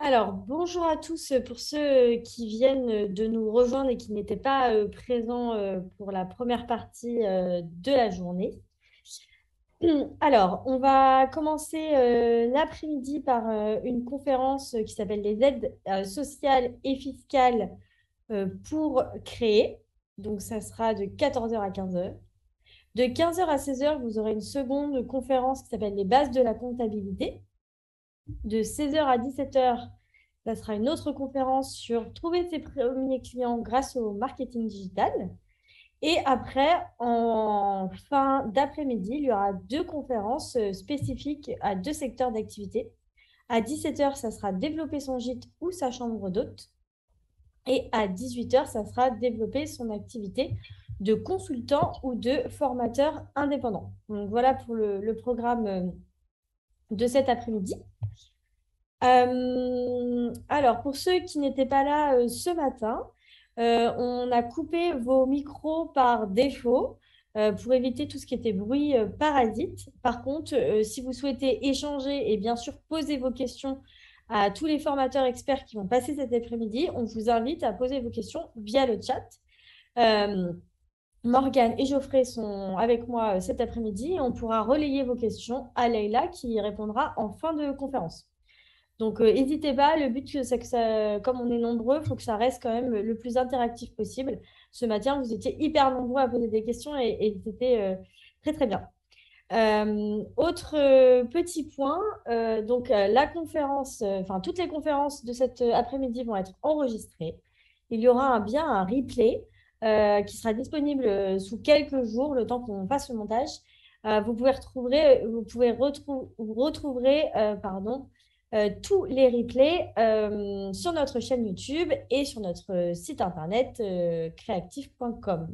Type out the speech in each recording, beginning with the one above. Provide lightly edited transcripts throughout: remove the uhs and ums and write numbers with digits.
Alors, bonjour à tous pour ceux qui viennent de nous rejoindre et qui n'étaient pas présents pour la première partie de la journée. Alors, on va commencer l'après-midi par une conférence qui s'appelle les aides sociales et fiscales pour créer. Donc, ça sera de 14 heures à 15 heures. De 15 heures à 16 heures, vous aurez une seconde conférence qui s'appelle les bases de la comptabilité. De 16 heures à 17 heures, ça sera une autre conférence sur trouver ses premiers clients grâce au marketing digital. Et après, en fin d'après-midi, il y aura deux conférences spécifiques à deux secteurs d'activité. À 17 heures, ça sera développer son gîte ou sa chambre d'hôte. Et à 18 heures, ça sera développer son activité de consultant ou de formateur indépendant. Donc voilà pour le programme de cet après-midi. Alors, pour ceux qui n'étaient pas là ce matin, on a coupé vos micros par défaut pour éviter tout ce qui était bruit parasite. Par contre, si vous souhaitez échanger et bien sûr poser vos questions à tous les formateurs experts qui vont passer cet après-midi, on vous invite à poser vos questions via le chat. Morgane et Geoffrey sont avec moi cet après-midi et on pourra relayer vos questions à Leïla qui y répondra en fin de conférence. Donc, n'hésitez pas. Le but, c'est que ça, comme on est nombreux, il faut que ça reste quand même le plus interactif possible. Ce matin, vous étiez hyper nombreux à poser des questions et c'était très, très bien. Autre petit point, la conférence, enfin, toutes les conférences de cet après-midi vont être enregistrées. Il y aura bien un replay qui sera disponible sous quelques jours, le temps qu'on fasse le montage. Vous retrouverez tous les replays sur notre chaîne YouTube et sur notre site internet creative.com.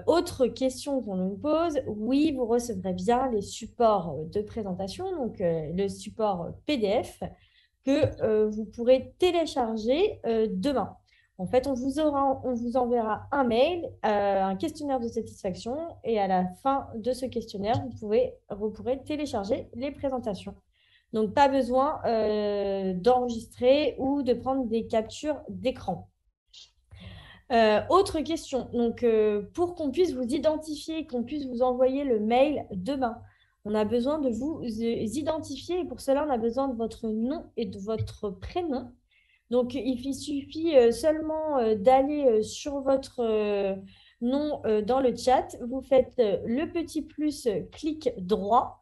Autre question qu'on nous pose, oui, vous recevrez bien les supports de présentation, donc le support PDF que vous pourrez télécharger demain. En fait, on vous enverra un mail, un questionnaire de satisfaction, et à la fin de ce questionnaire, vous pourrez télécharger les présentations. Donc, pas besoin d'enregistrer ou de prendre des captures d'écran. Autre question. Donc, pour qu'on puisse vous identifier, qu'on puisse vous envoyer le mail demain, on a besoin de vous identifier et pour cela, on a besoin de votre nom et de votre prénom. Donc, il suffit seulement d'aller sur votre nom dans le chat. Vous faites le petit plus, clic droit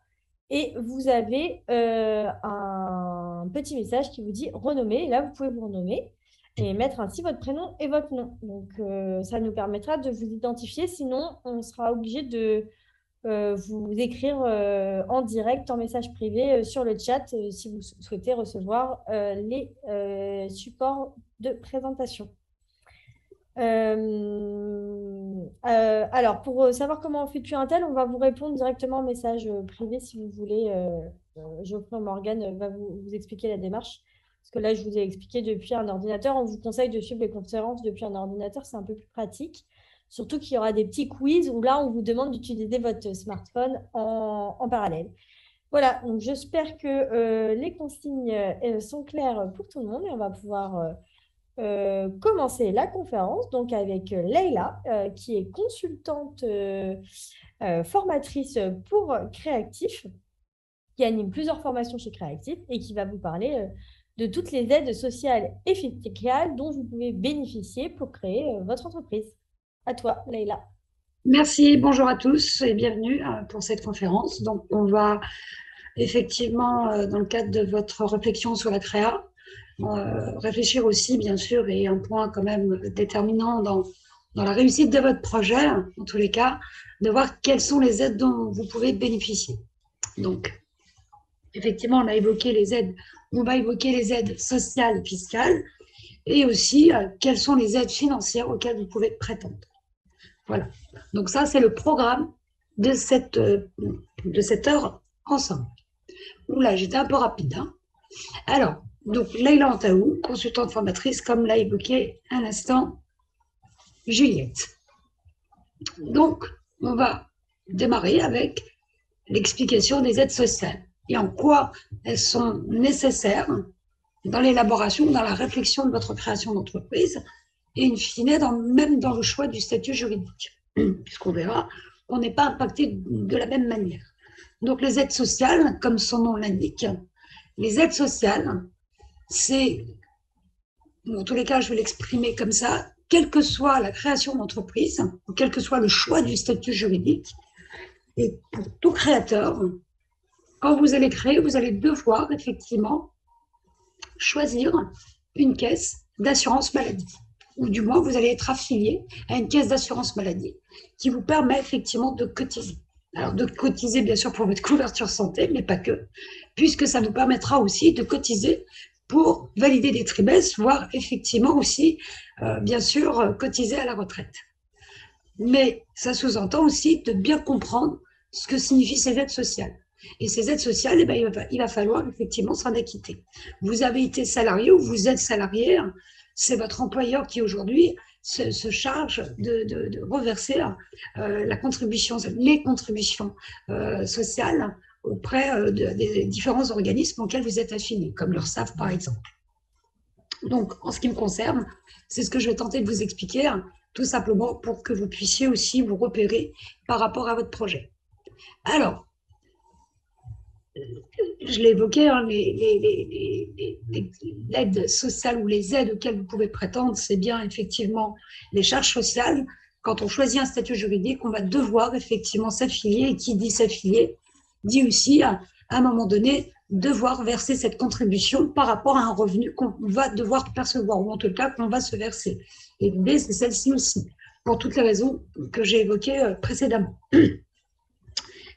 et vous avez un petit message qui vous dit renommer. Là, vous pouvez vous renommer et mettre ainsi votre prénom et votre nom. Donc, ça nous permettra de vous identifier. Sinon, on sera obligé de vous écrire en direct, en message privé sur le chat si vous souhaitez recevoir les supports de présentation. Alors, pour savoir comment on fait tuer un tel, on va vous répondre directement en message privé si vous voulez. Geoffrey Morgan va vous expliquer la démarche. Parce que là, je vous ai expliqué depuis un ordinateur. On vous conseille de suivre les conférences depuis un ordinateur, c'est un peu plus pratique. Surtout qu'il y aura des petits quiz où là, on vous demande d'utiliser votre smartphone en parallèle. Voilà, donc j'espère que les consignes sont claires pour tout le monde et on va pouvoir commencer la conférence donc avec Leïla, qui est consultante formatrice pour Créactif, qui anime plusieurs formations chez Créactif et qui va vous parler de toutes les aides sociales et fiscales dont vous pouvez bénéficier pour créer votre entreprise. À toi, Leïla. Merci, bonjour à tous et bienvenue pour cette conférence. Donc, on va effectivement, dans le cadre de votre réflexion sur la créa, réfléchir aussi, bien sûr, et un point quand même déterminant dans la réussite de votre projet, en tous les cas, de voir quelles sont les aides dont vous pouvez bénéficier. Donc, effectivement, on va évoquer les aides sociales et fiscales, et aussi quelles sont les aides financières auxquelles vous pouvez prétendre. Voilà. Donc ça, c'est le programme de cette heure ensemble. Oula, j'étais un peu rapide. Hein. Alors, donc Leïla Antaou, consultante formatrice, comme l'a évoqué un instant Juliette. Donc, on va démarrer avec l'explication des aides sociales et en quoi elles sont nécessaires dans l'élaboration, dans la réflexion de votre création d'entreprise et in fine, même dans le choix du statut juridique, puisqu'on verra qu'on n'est pas impacté de la même manière. Donc les aides sociales, comme son nom l'indique, les aides sociales, c'est, en tous les cas, je vais l'exprimer comme ça, quelle que soit la création d'entreprise, quel que soit le choix du statut juridique, et pour tout créateur, quand vous allez créer, vous allez devoir effectivement choisir une caisse d'assurance maladie. Ou du moins, vous allez être affilié à une caisse d'assurance maladie qui vous permet effectivement de cotiser. Alors, de cotiser, bien sûr, pour votre couverture santé, mais pas que, puisque ça vous permettra aussi de cotiser pour valider des trimestres, voire effectivement aussi, bien sûr, cotiser à la retraite. Mais ça sous-entend aussi de bien comprendre ce que signifient ces aides sociales. Et ces aides sociales, eh bien, il va falloir effectivement s'en acquitter. Vous avez été salarié ou vous êtes salarié, c'est votre employeur qui aujourd'hui se charge de reverser la contribution, les contributions sociales auprès des différents organismes auxquels vous êtes affilié, comme l'URSSAF par exemple. Donc, en ce qui me concerne, c'est ce que je vais tenter de vous expliquer, tout simplement pour que vous puissiez aussi vous repérer par rapport à votre projet. Alors, je l'ai évoqué, l'aide sociale ou les aides auxquelles vous pouvez prétendre, c'est bien effectivement les charges sociales. Quand on choisit un statut juridique, on va devoir effectivement s'affilier, et qui dit s'affilier, dit aussi à un moment donné devoir verser cette contribution par rapport à un revenu qu'on va devoir percevoir, ou en tout cas qu'on va se verser. Et l'idée, c'est celle-ci aussi, pour toutes les raisons que j'ai évoquées précédemment.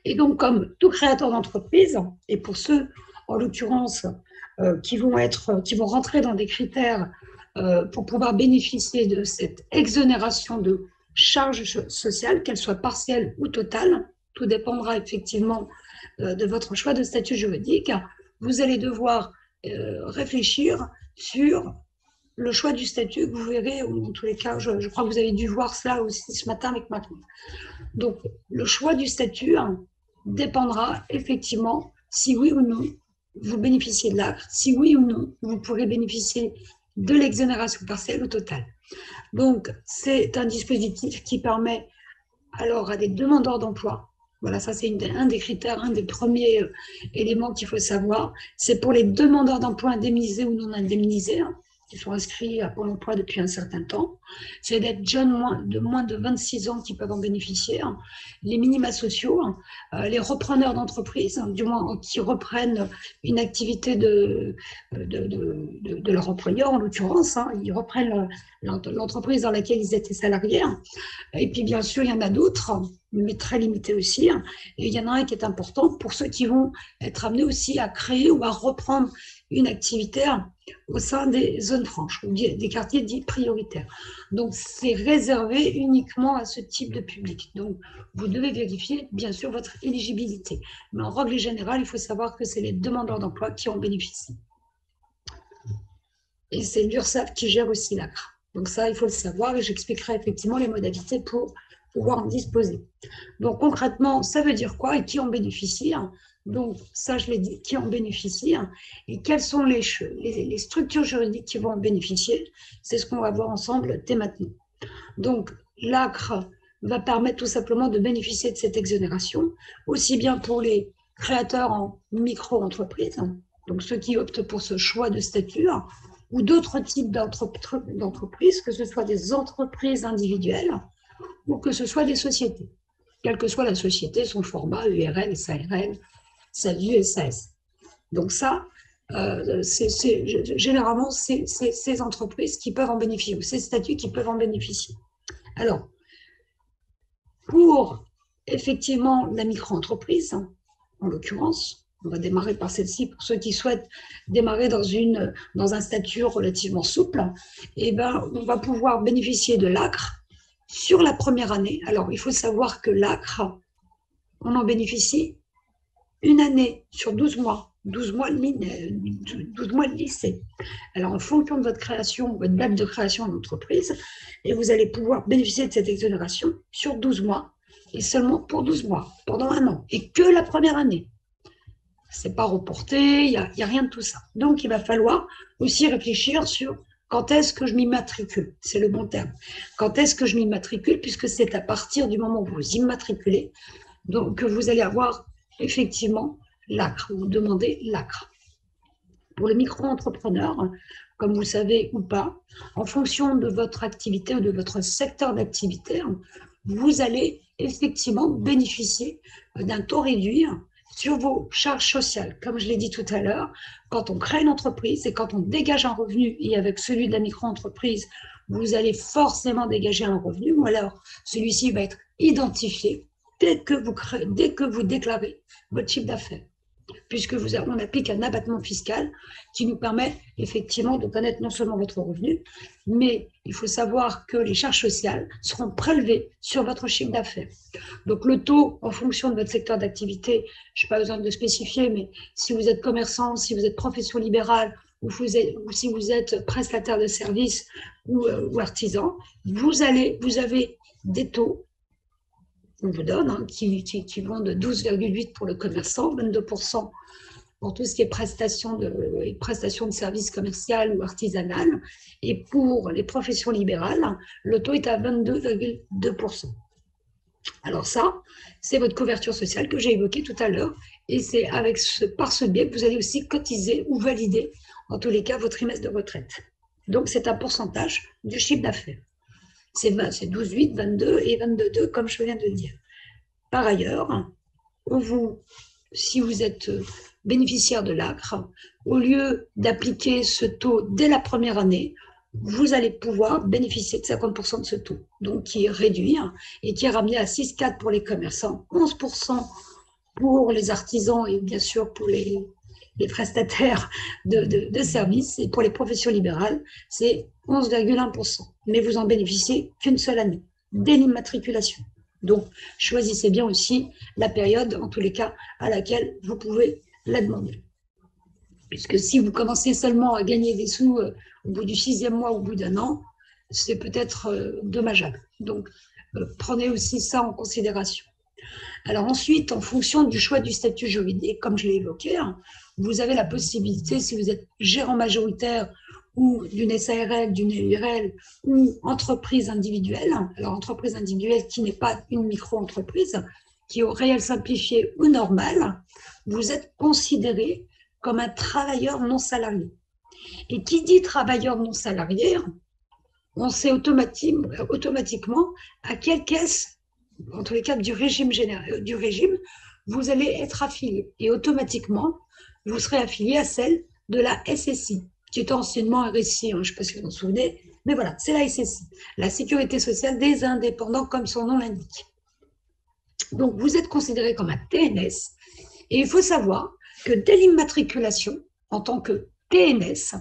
Et donc, comme tout créateur d'entreprise, et pour ceux, en l'occurrence, qui vont rentrer dans des critères pour pouvoir bénéficier de cette exonération de charges sociales, qu'elles soient partielles ou totales, tout dépendra effectivement de votre choix de statut juridique, vous allez devoir réfléchir sur le choix du statut, vous verrez, ou en tous les cas, je crois que vous avez dû voir cela aussi ce matin avec ma cliente. Donc, le choix du statut dépendra effectivement si oui ou non vous bénéficiez de l'ACRE, si oui ou non vous pourrez bénéficier de l'exonération partielle ou totale. Donc, c'est un dispositif qui permet alors à des demandeurs d'emploi, voilà, ça c'est un des critères, un des premiers éléments qu'il faut savoir, c'est pour les demandeurs d'emploi indemnisés ou non indemnisés, qui sont inscrits à Pôle emploi depuis un certain temps, c'est d'être jeunes de moins de 26 ans qui peuvent en bénéficier, les minima sociaux, les repreneurs d'entreprise, du moins qui reprennent une activité de leur employeur en l'occurrence, ils reprennent l'entreprise dans laquelle ils étaient salariés, et puis bien sûr il y en a d'autres, mais très limités aussi, et il y en a un qui est important pour ceux qui vont être amenés aussi à créer ou à reprendre une activité au sein des zones franches, ou des quartiers dits prioritaires. Donc, c'est réservé uniquement à ce type de public. Donc, vous devez vérifier, bien sûr, votre éligibilité. Mais en règle générale, il faut savoir que c'est les demandeurs d'emploi qui en bénéficient. Et c'est l'URSSAF qui gère aussi l'ACRE. Donc ça, il faut le savoir, et j'expliquerai effectivement les modalités pour pouvoir en disposer. Donc, concrètement, ça veut dire quoi et qui en bénéficie? Donc, ça, je l'ai dit, qui en bénéficie et quelles sont les structures juridiques qui vont en bénéficier. C'est ce qu'on va voir ensemble dès maintenant. Donc, l'ACRE va permettre tout simplement de bénéficier de cette exonération, aussi bien pour les créateurs en micro-entreprise, donc ceux qui optent pour ce choix de statut, ou d'autres types d'entreprises, que ce soit des entreprises individuelles ou que ce soit des sociétés. Quelle que soit la société, son format, URL, SARL, SASU, SAS. Donc ça, généralement, c'est ces entreprises qui peuvent en bénéficier, ou ces statuts qui peuvent en bénéficier. Alors, pour effectivement la micro-entreprise, en l'occurrence, on va démarrer par celle-ci pour ceux qui souhaitent démarrer dans un statut relativement souple, et ben, on va pouvoir bénéficier de l'ACRE sur la première année. Alors, il faut savoir que l'ACRE, on en bénéficie une année sur 12 mois, 12 mois de lycée. Alors, en fonction de votre création, votre date de création d'entreprise, et vous allez pouvoir bénéficier de cette exonération sur 12 mois, et seulement pour 12 mois, pendant un an, et que la première année. c'est pas reporté, il y a rien de tout ça. Donc, il va falloir aussi réfléchir sur quand est-ce que je m'immatricule, c'est le bon terme. Quand est-ce que je m'immatricule, puisque c'est à partir du moment où vous vous immatriculez donc, que vous allez avoir effectivement l'ACRE, vous demandez l'ACRE. Pour le micro-entrepreneur, comme vous le savez ou pas, en fonction de votre activité ou de votre secteur d'activité, vous allez effectivement bénéficier d'un taux réduit sur vos charges sociales. Comme je l'ai dit tout à l'heure, quand on crée une entreprise et quand on dégage un revenu, et avec celui de la micro-entreprise, vous allez forcément dégager un revenu, ou alors celui-ci va être identifié dès que vous déclarez votre chiffre d'affaires, puisque on applique un abattement fiscal qui nous permet effectivement de connaître non seulement votre revenu, mais il faut savoir que les charges sociales seront prélevées sur votre chiffre d'affaires. Donc le taux, en fonction de votre secteur d'activité, je n'ai pas besoin de le spécifier, mais si vous êtes commerçant, si vous êtes profession libérale, ou si vous êtes prestataire de services ou artisan, vous avez des taux qu'on vous donne, qui vont de 12,8 pour le commerçant, 22% pour tout ce qui est prestations de services commerciaux ou artisanales. Et pour les professions libérales, le taux est à 22,2%. Alors ça, c'est votre couverture sociale que j'ai évoquée tout à l'heure. Et c'est par ce biais que vous allez aussi cotiser ou valider, en tous les cas, votre trimestre de retraite. Donc, c'est un pourcentage du chiffre d'affaires. C'est 12,8, 22 et 22,2, comme je viens de le dire. Par ailleurs, si vous êtes bénéficiaire de l'ACRE, au lieu d'appliquer ce taux dès la première année, vous allez pouvoir bénéficier de 50% de ce taux, donc qui est réduit et qui est ramené à 6,4 pour les commerçants, 11% pour les artisans et bien sûr pour les prestataires de services, et pour les professions libérales, c'est 11,1%. Mais vous en bénéficiez qu'une seule année, dès l'immatriculation. Donc, choisissez bien aussi la période, en tous les cas, à laquelle vous pouvez la demander. Puisque si vous commencez seulement à gagner des sous au bout du 6e mois, au bout d'un an, c'est peut-être dommageable. Donc, prenez aussi ça en considération. Alors ensuite, en fonction du choix du statut juridique, comme je l'ai évoqué, vous avez la possibilité, si vous êtes gérant majoritaire ou d'une SARL, d'une URL ou entreprise individuelle, alors entreprise individuelle qui n'est pas une micro-entreprise, qui est au réel simplifié ou normal, vous êtes considéré comme un travailleur non salarié. Et qui dit travailleur non salarié, on sait automatiquement à quelle caisse, en tous les cas du régime, vous allez être affilié. Et automatiquement, vous serez affilié à celle de la SSI, qui est anciennement RSI, je ne sais pas si vous vous en souvenez, mais voilà, c'est la SSI, la Sécurité sociale des indépendants, comme son nom l'indique. Donc, vous êtes considéré comme un TNS, et il faut savoir que dès l'immatriculation, en tant que TNS,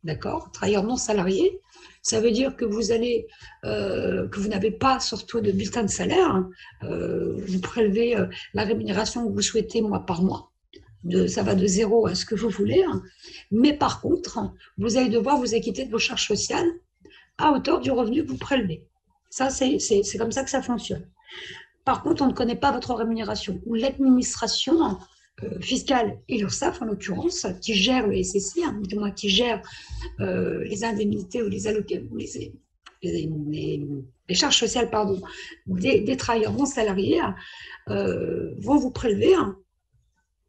d'accord, travailleur non salarié, ça veut dire que que vous n'avez pas surtout de bulletin de salaire, vous prélevez la rémunération que vous souhaitez mois par mois, ça va de 0 à ce que vous voulez, mais par contre, vous allez devoir vous acquitter de vos charges sociales à hauteur du revenu que vous prélevez. Ça, c'est comme ça que ça fonctionne. Par contre, on ne connaît pas votre rémunération, ou l'administration fiscale et l'URSSAF, en l'occurrence, qui gère le SSI, du moins qui gère les indemnités ou les charges sociales des travailleurs non salariés, vont vous prélever,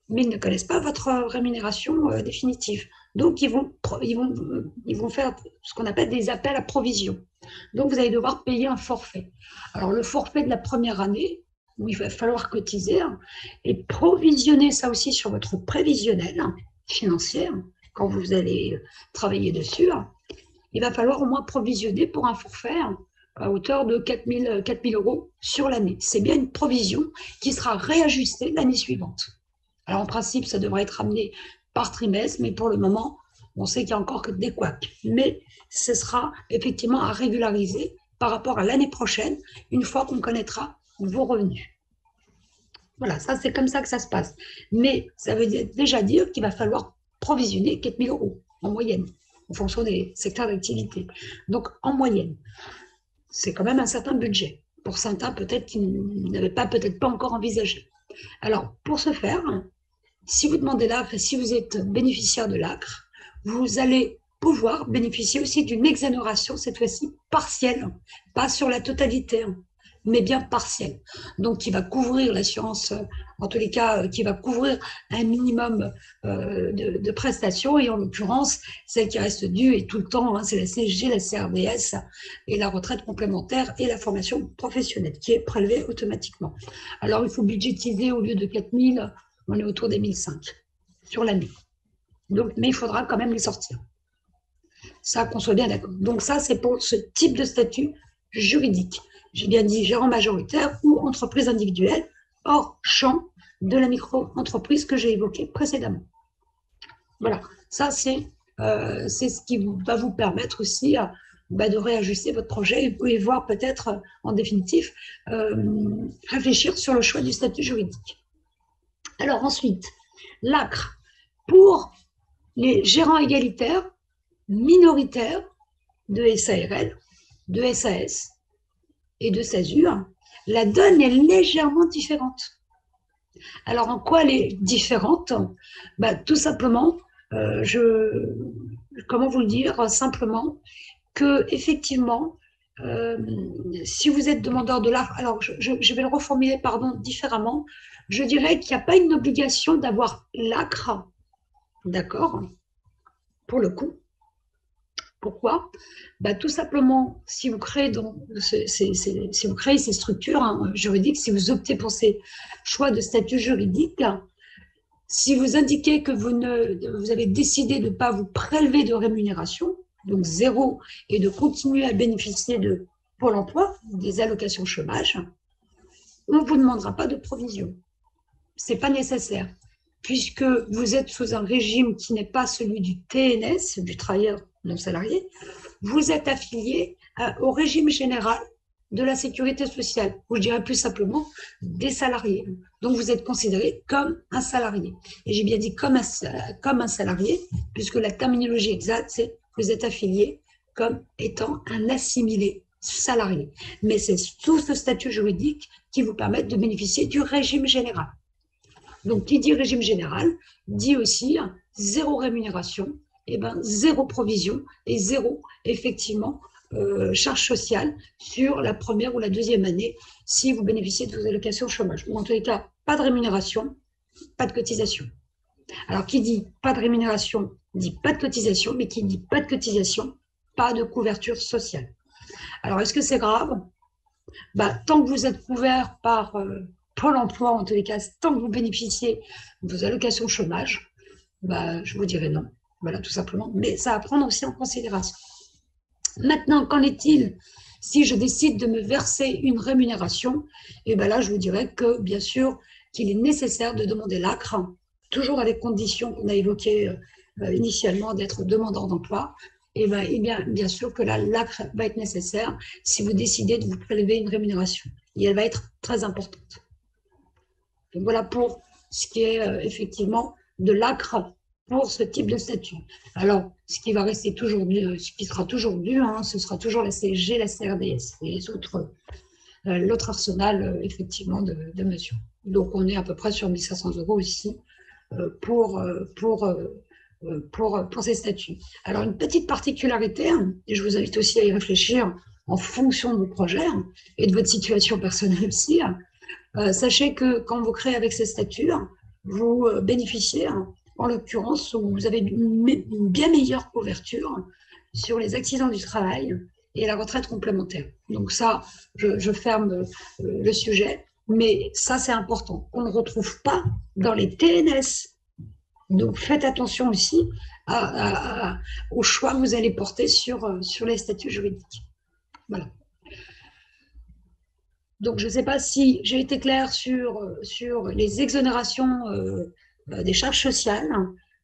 mais ils ne connaissent pas votre rémunération définitive. Donc, ils vont faire ce qu'on appelle des appels à provision. Donc, vous allez devoir payer un forfait. Alors, le forfait de la première année, où il va falloir cotiser, et provisionner ça aussi sur votre prévisionnel financier, quand vous allez travailler dessus, il va falloir au moins provisionner pour un forfait à hauteur de 4 000 € sur l'année. C'est bien une provision qui sera réajustée l'année suivante. Alors, en principe, ça devrait être ramené par trimestre, mais pour le moment, on sait qu'il n'y a encore que des couacs. Mais ce sera effectivement à régulariser par rapport à l'année prochaine, une fois qu'on connaîtra vos revenus. Voilà, ça c'est comme ça que ça se passe. Mais ça veut déjà dire qu'il va falloir provisionner 4 000 € en moyenne, en fonction des secteurs d'activité. Donc, en moyenne, c'est quand même un certain budget. Pour certains, peut-être qu'ils n'avaient peut-être pas encore envisagé. Alors, pour ce faire, si vous demandez l'ACRE et si vous êtes bénéficiaire de l'ACRE, vous allez pouvoir bénéficier aussi d'une exonération, cette fois-ci partielle, pas sur la totalité, mais bien partielle. Donc, qui va couvrir l'assurance, en tous les cas, qui va couvrir un minimum de prestations. Et en l'occurrence, celle qui reste due et tout le temps, c'est la CSG, la CRDS et la retraite complémentaire et la formation professionnelle qui est prélevée automatiquement. Alors, il faut budgétiser au lieu de 4 000, on est autour des 1 500 sur l'année. Donc, mais il faudra quand même les sortir. Ça, qu'on soit bien d'accord. Donc ça, c'est pour ce type de statut juridique. J'ai bien dit gérant majoritaire ou entreprise individuelle, hors champ de la micro-entreprise que j'ai évoquée précédemment. Voilà, ça c'est ce qui va vous permettre aussi de réajuster votre projet et voir peut-être, en définitive, réfléchir sur le choix du statut juridique. Alors ensuite, l'ACRE, pour les gérants égalitaires, minoritaires de SARL, de SAS et de SASUR, la donne est légèrement différente. Alors, en quoi elle est différente? Tout simplement, comment vous le dire simplement, que effectivement, si vous êtes demandeur de l'ACRE, alors je vais le reformuler, pardon, différemment, je dirais qu'il n'y a pas une obligation d'avoir l'ACRE, d'accord, pour le coup. Pourquoi? Tout simplement, si vous créez, si vous créez ces structures juridiques, si vous optez pour ces choix de statut juridique, si vous indiquez que vous avez décidé de ne pas vous prélever de rémunération, donc zéro, et de continuer à bénéficier de Pôle emploi, des allocations chômage, on ne vous demandera pas de provision. Ce n'est pas nécessaire, puisque vous êtes sous un régime qui n'est pas celui du TNS, du travailleur non salarié, vous êtes affilié au régime général de la sécurité sociale, ou je dirais plus simplement des salariés. Donc vous êtes considéré comme un salarié. Et j'ai bien dit comme un salarié, puisque la terminologie exacte, c'est que vous êtes affilié comme étant un assimilé salarié. Mais c'est tout ce statut juridique qui vous permet de bénéficier du régime général. Donc, qui dit régime général, dit aussi zéro rémunération, zéro provision et zéro, effectivement, charge sociale sur la première ou la deuxième année si vous bénéficiez de vos allocations chômage. Ou en tous les cas, pas de rémunération, pas de cotisation. Alors, qui dit pas de rémunération, dit pas de cotisation, mais qui dit pas de cotisation, pas de couverture sociale. Alors, est-ce que c'est grave? Tant que vous êtes couvert par Pôle emploi, en tous les cas, tant que vous bénéficiez de vos allocations chômage, je vous dirais non. Voilà, tout simplement. Mais ça à prendre aussi en considération. Maintenant, qu'en est-il si je décide de me verser une rémunération? Et là, je vous dirais que, bien sûr, qu'il est nécessaire de demander l'ACRE, toujours à les conditions qu'on a évoquées initialement d'être demandeur d'emploi. Et bien sûr que là, l'ACRE va être nécessaire si vous décidez de vous prélever une rémunération. Et elle va être très importante. Donc voilà pour ce qui est effectivement de l'ACRE pour ce type de statut. Alors, ce qui va rester toujours dû, ce qui sera toujours dû, ce sera toujours la CSG, la CRDS et les autres, l'autre arsenal effectivement de mesures. Donc, on est à peu près sur 1 500 € ici pour ces statuts. Alors, une petite particularité, et je vous invite aussi à y réfléchir en fonction de vos projets et de votre situation personnelle aussi. Sachez que quand vous créez avec ces statuts, vous bénéficiez, en l'occurrence, vous avez une bien meilleure couverture sur les accidents du travail et la retraite complémentaire. Donc ça, je ferme le sujet, mais ça c'est important. On ne retrouve pas dans les TNS. Donc faites attention aussi au choix que vous allez porter sur les statuts juridiques. Voilà. Donc, je ne sais pas si j'ai été claire sur les exonérations des charges sociales.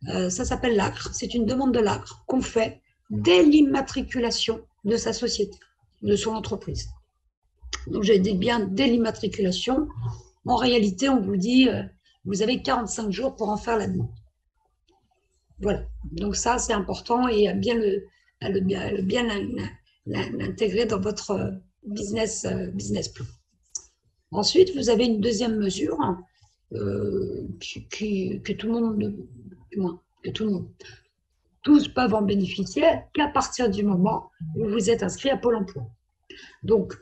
Ça s'appelle l'ACRE. C'est une demande de l'ACRE qu'on fait dès l'immatriculation de sa société, de son entreprise. Donc, j'ai dit bien dès l'immatriculation. En réalité, on vous dit, vous avez 45 jours pour en faire la demande. Voilà. Donc, ça, c'est important et bien l'intégrer dans votre business plan. Ensuite, vous avez une deuxième mesure que tout le monde, du moins, que tout le monde, tous peuvent en bénéficier qu'à partir du moment où vous êtes inscrit à Pôle emploi. Donc,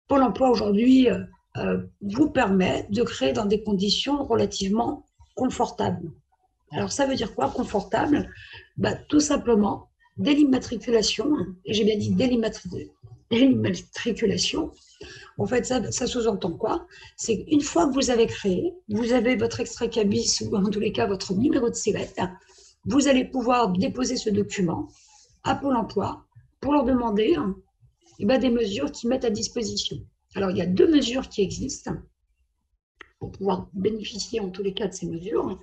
Pôle emploi aujourd'hui vous permet de créer dans des conditions relativement confortables. Alors, ça veut dire quoi, confortable? Tout simplement, dès l'immatriculation, et j'ai bien dit dès l'immatriculation, en fait, ça sous-entend quoi? C'est qu'une fois que vous avez créé, vous avez votre extrait CABIS ou en tous les cas votre numéro de SIRET, vous allez pouvoir déposer ce document à Pôle emploi pour leur demander des mesures qu'ils mettent à disposition. Alors, il y a deux mesures qui existent pour pouvoir bénéficier en tous les cas de ces mesures.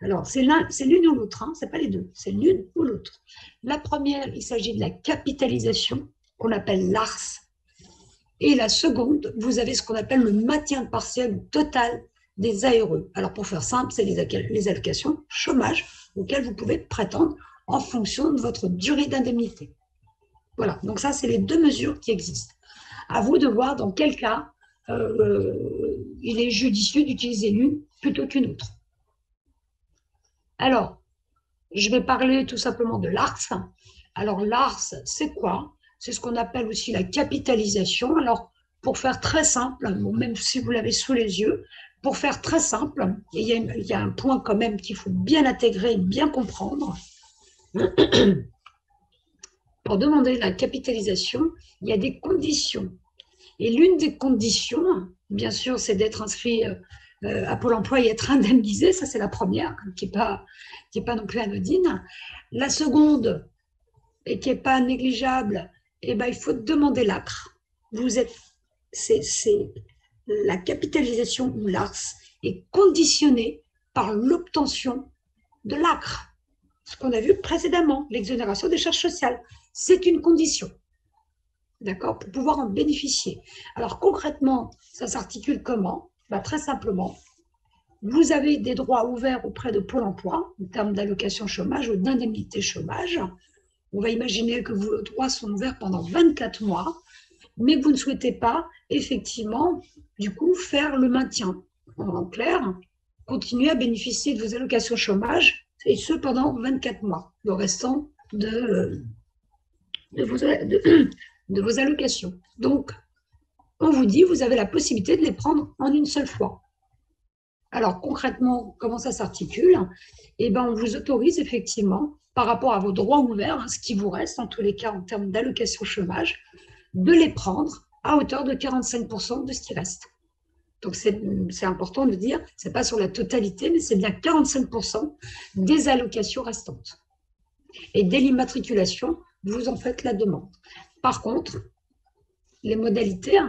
Alors, c'est l'une ou l'autre, ce n'est pas les deux, c'est l'une ou l'autre. La première, il s'agit de la capitalisation, qu'on appelle l'ARS. Et la seconde, vous avez ce qu'on appelle le maintien partiel total des ARE. Alors, pour faire simple, c'est les allocations chômage auxquelles vous pouvez prétendre en fonction de votre durée d'indemnité. Voilà, donc ça, c'est les deux mesures qui existent. À vous de voir dans quel cas il est judicieux d'utiliser l'une plutôt qu'une autre. Alors, je vais parler tout simplement de l'ARS. Alors, l'ARS, c'est quoi? C'est ce qu'on appelle aussi la capitalisation. Alors, pour faire très simple, même si vous l'avez sous les yeux, pour faire très simple, il y a un point quand même qu'il faut bien intégrer, bien comprendre. Pour demander la capitalisation, il y a des conditions. Et l'une des conditions, bien sûr, c'est d'être inscrit à Pôle emploi et être indemnisé. Ça, c'est la première, qui n'est pas non plus anodine. La seconde, et qui n'est pas négligeable, il faut demander l'ACRE. La capitalisation ou l'ARS est conditionnée par l'obtention de l'ACRE. Ce qu'on a vu précédemment, l'exonération des charges sociales. C'est une condition. D'accord, pour pouvoir en bénéficier. Alors concrètement, ça s'articule comment? Très simplement, vous avez des droits ouverts auprès de Pôle emploi en termes d'allocation chômage ou d'indemnité chômage. On va imaginer que vos droits sont ouverts pendant 24 mois, mais que vous ne souhaitez pas effectivement, du coup, faire le maintien. En clair, continuer à bénéficier de vos allocations chômage, et ce pendant 24 mois, le restant de vos allocations. Donc, on vous dit, vous avez la possibilité de les prendre en une seule fois. Alors, concrètement, comment ça s'articule? On vous autorise effectivement, par rapport à vos droits ouverts, ce qui vous reste, en tous les cas, en termes d'allocation chômage, de les prendre à hauteur de 45% de ce qui reste. Donc, c'est important de dire, ce n'est pas sur la totalité, mais c'est bien 45% des allocations restantes. Et dès l'immatriculation, vous en faites la demande. Par contre, les modalités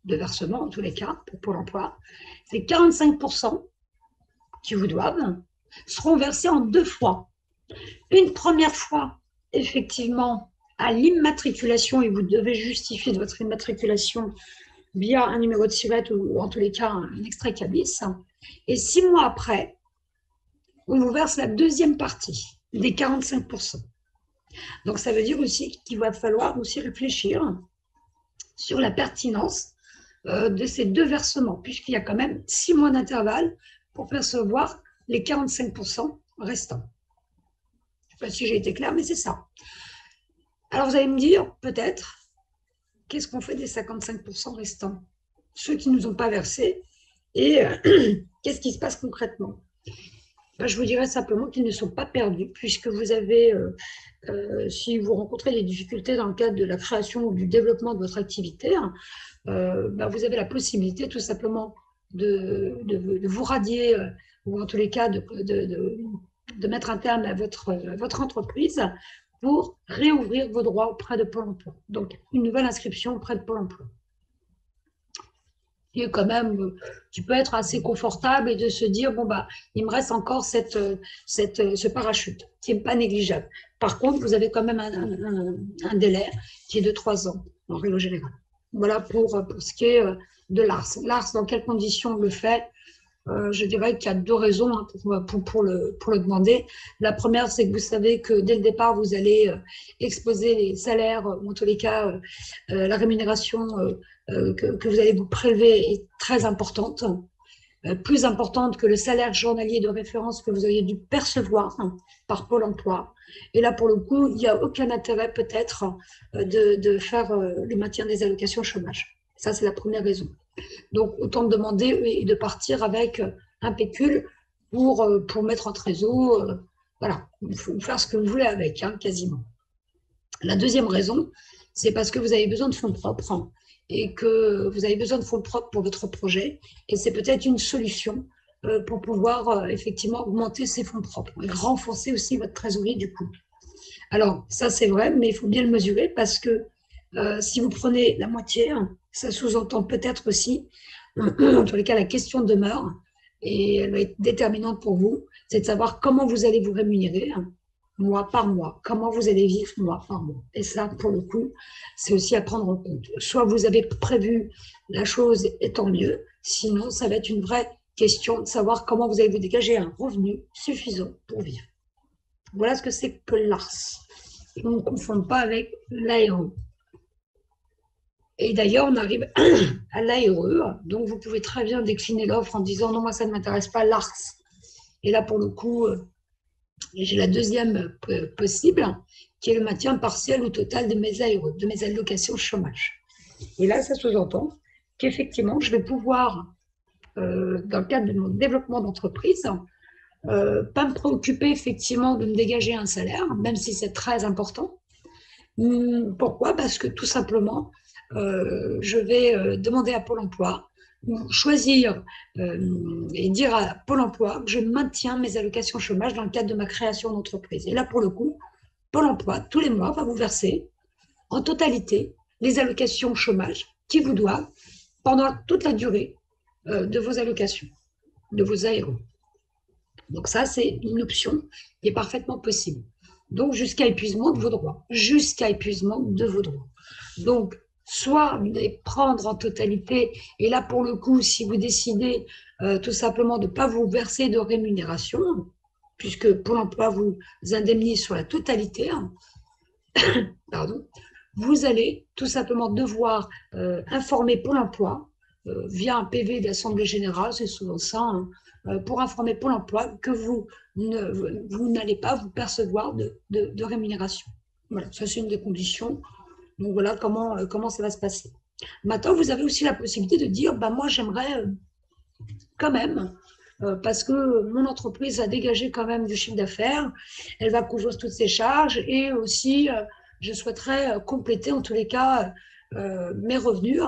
de versement, en tous les cas, pour Pôle emploi, c'est 45% qui vous doivent, seront versés en deux fois. Une première fois, effectivement, à l'immatriculation, et vous devez justifier de votre immatriculation via un numéro de SIRET ou en tous les cas un extrait CABIS. Et 6 mois après, on vous verse la deuxième partie des 45%. Donc, ça veut dire aussi qu'il va falloir aussi réfléchir sur la pertinence de ces deux versements, puisqu'il y a quand même 6 mois d'intervalle pour percevoir les 45% restants. Je ne sais pas si j'ai été claire, mais c'est ça. Alors, vous allez me dire, peut-être, qu'est-ce qu'on fait des 55% restants? Ceux qui ne nous ont pas versés, et qu'est-ce qui se passe concrètement? Je vous dirais simplement qu'ils ne sont pas perdus, puisque vous avez, si vous rencontrez des difficultés dans le cadre de la création ou du développement de votre activité, vous avez la possibilité tout simplement de vous radier, ou en tous les cas de mettre un terme à votre entreprise pour réouvrir vos droits auprès de Pôle emploi. Donc, une nouvelle inscription auprès de Pôle emploi. Et quand même, qui peut être assez confortable et de se dire, il me reste encore ce parachute, qui n'est pas négligeable. Par contre, vous avez quand même un délai qui est de 3 ans, en règle générale. Voilà pour ce qui est de l'ARS. L'ARS, dans quelles conditions on le fait? Je dirais qu'il y a 2 raisons pour le demander. La première, c'est que vous savez que dès le départ, vous allez exposer les salaires, ou en tous les cas, la rémunération que vous allez vous prélever est très importante. plus importante que le salaire journalier de référence que vous auriez dû percevoir par Pôle emploi. Et là, pour le coup, il n'y a aucun intérêt peut-être de faire le maintien des allocations chômage. Ça, c'est la première raison. Donc, autant demander et de partir avec un pécule pour mettre en trésor. Voilà, il faut faire ce que vous voulez avec, quasiment. La deuxième raison, c'est parce que vous avez besoin de fonds propres et que vous avez besoin de fonds propres pour votre projet. Et c'est peut-être une solution pour pouvoir effectivement augmenter ces fonds propres et renforcer aussi votre trésorerie du coup. Alors, ça c'est vrai, mais il faut bien le mesurer parce que si vous prenez la moitié, ça sous-entend peut-être aussi, en tous les cas, la question demeure et elle va être déterminante pour vous, c'est de savoir comment vous allez vous rémunérer mois par mois, comment vous allez vivre mois par mois. Et ça, pour le coup, c'est aussi à prendre en compte. Soit vous avez prévu la chose et tant mieux, sinon ça va être une vraie question de savoir comment vous allez vous dégager un revenu suffisant pour vivre. Voilà ce que c'est que l'ARS. On ne confond pas avec l'ARE. Et d'ailleurs, on arrive à l'ARE, donc vous pouvez très bien décliner l'offre en disant non, moi ça ne m'intéresse pas, l'ARS. Et là, pour le coup, j'ai la deuxième possible, qui est le maintien partiel ou total de mes ARE, de mes allocations chômage. Et là, ça sous-entend qu'effectivement, je vais pouvoir, dans le cadre de mon développement d'entreprise, pas me préoccuper effectivement de me dégager un salaire, même si c'est très important. Pourquoi? Parce que tout simplement, je vais demander à Pôle emploi, ou choisir et dire à Pôle emploi que je maintiens mes allocations chômage dans le cadre de ma création d'entreprise. Et là, pour le coup, Pôle emploi, tous les mois, va vous verser en totalité les allocations chômage qui vous doivent pendant toute la durée de vos allocations, de vos ARE. Donc ça, c'est une option qui est parfaitement possible. Donc jusqu'à épuisement de vos droits. Jusqu'à épuisement de vos droits. Donc, soit vous allez prendre en totalité, et là pour le coup, si vous décidez tout simplement de ne pas vous verser de rémunération, puisque Pôle emploi vous indemnise sur la totalité, pardon, vous allez tout simplement devoir informer Pôle emploi via un PV d'Assemblée générale, c'est souvent ça, pour informer Pôle emploi que vous n'allez pas vous percevoir de rémunération. Voilà, ça c'est une des conditions. Donc voilà comment ça va se passer. Maintenant, vous avez aussi la possibilité de dire, bah, moi j'aimerais quand même, parce que mon entreprise a dégagé quand même du chiffre d'affaires, elle va couvrir toutes ses charges et aussi je souhaiterais compléter en tous les cas mes revenus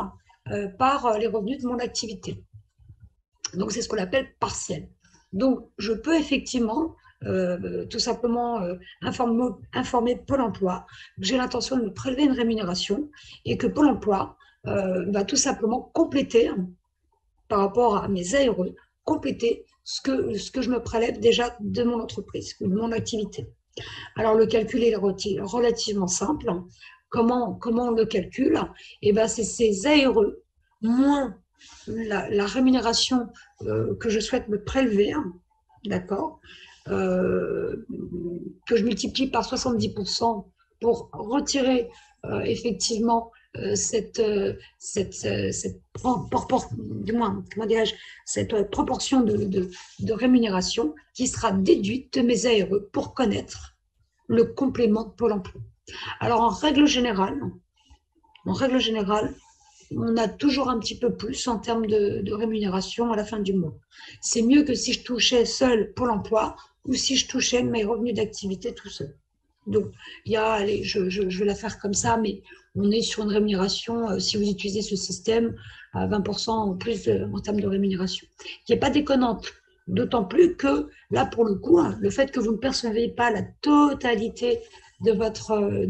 par les revenus de mon activité. Donc c'est ce qu'on appelle partiel. Donc je peux effectivement tout simplement informer Pôle emploi que j'ai l'intention de me prélever une rémunération et que Pôle emploi va tout simplement compléter par rapport à mes ARE, compléter ce que je me prélève déjà de mon entreprise, de mon activité. Alors, le calcul est relativement simple. Comment on le calcule? Eh ben, c'est ces ARE moins la rémunération que je souhaite me prélever, d'accord, que je multiplie par 70% pour retirer effectivement cette proportion de rémunération qui sera déduite de mes ARE pour connaître le complément de Pôle emploi. Alors, en règle générale, on a toujours un petit peu plus en termes de rémunération à la fin du mois. C'est mieux que si je touchais seul Pôle emploi ou si je touchais mes revenus d'activité tout seul. Donc, allez, je vais la faire comme ça, mais on est sur une rémunération, si vous utilisez ce système, à 20% en plus en termes de rémunération, qui n'est pas déconnante. D'autant plus que, là, pour le coup, le fait que vous ne percevez pas la totalité de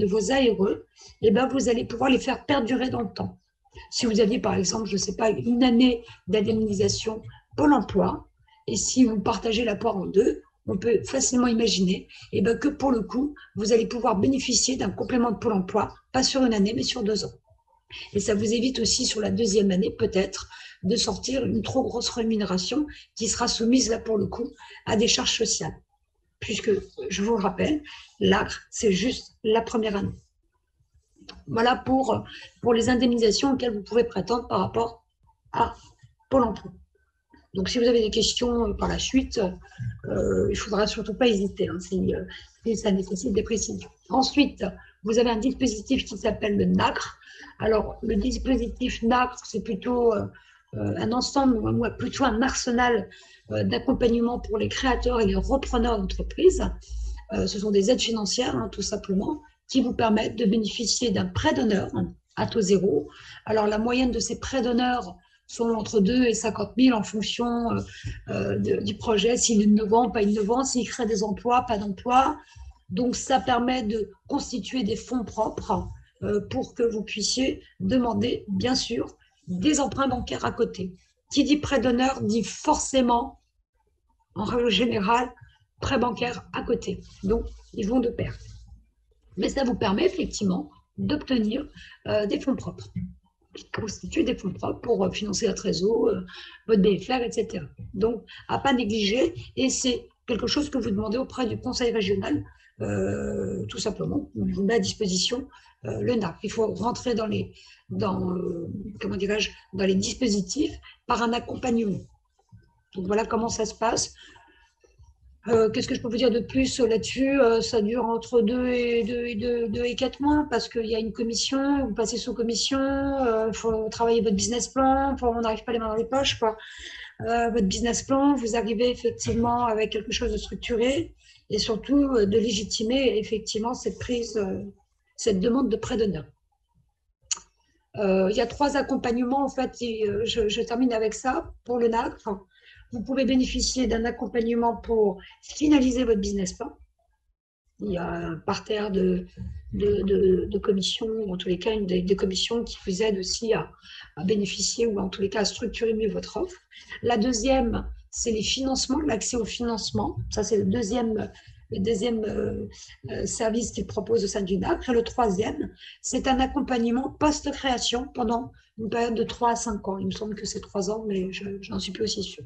vos ARE, eh ben, vous allez pouvoir les faire perdurer dans le temps. Si vous aviez, par exemple, je ne sais pas, une année d'indemnisation Pôle emploi, et si vous partagez l'apport en deux, on peut facilement imaginer que pour le coup, vous allez pouvoir bénéficier d'un complément de Pôle emploi, pas sur une année, mais sur 2 ans. Et ça vous évite aussi sur la deuxième année, peut-être, de sortir une trop grosse rémunération qui sera soumise, là pour le coup, à des charges sociales. Puisque, je vous le rappelle, l'ACRE, c'est juste la première année. Voilà pour les indemnisations auxquelles vous pouvez prétendre par rapport à Pôle emploi. Donc, si vous avez des questions par la suite, il ne faudra surtout pas hésiter si ça nécessite des précisions. Ensuite, vous avez un dispositif qui s'appelle le NACRE. Alors, le dispositif NACRE, c'est plutôt un ensemble, ou plutôt un arsenal d'accompagnement pour les créateurs et les repreneurs d'entreprises. Ce sont des aides financières, tout simplement, qui vous permettent de bénéficier d'un prêt d'honneur à taux zéro. Alors, la moyenne de ces prêts d'honneur sont entre 2 et 50 000 en fonction du projet, s'il est innovant, pas innovant, s'il crée des emplois, pas d'emplois. Donc, ça permet de constituer des fonds propres pour que vous puissiez demander, bien sûr, des emprunts bancaires à côté. Qui dit prêt d'honneur dit forcément, en règle générale, prêt bancaire à côté. Donc, ils vont de pair. Mais ça vous permet effectivement d'obtenir des fonds propres, qui constituent des fonds propres pour financer la trésor, votre BFR, etc. Donc, à ne pas négliger, et c'est quelque chose que vous demandez auprès du conseil régional, tout simplement. On vous met à disposition le NAC. Il faut rentrer dans les dispositifs par un accompagnement. Donc, voilà comment ça se passe. Qu'est-ce que je peux vous dire de plus là-dessus? Ça dure entre 2 et 4 mois parce qu'il y a une commission, vous passez sous commission, il faut travailler votre business plan, on n'arrive pas les mains dans les poches, quoi. Votre business plan, vous arrivez effectivement avec quelque chose de structuré et surtout de légitimer effectivement cette demande de prêt d'honneur. Il y a 3 accompagnements en fait, et je termine avec ça pour le NAC. Vous pouvez bénéficier d'un accompagnement pour finaliser votre business plan. Il y a un parterre de commissions, ou en tous les cas, des commissions qui vous aident aussi à bénéficier ou en tous les cas à structurer mieux votre offre. La deuxième, c'est les financements, l'accès au financement. Ça, c'est le deuxième service qu'il propose au sein du NAC. Et le troisième, c'est un accompagnement post-création pendant une période de 3 à 5 ans. Il me semble que c'est 3 ans, mais je n'en suis plus aussi sûre.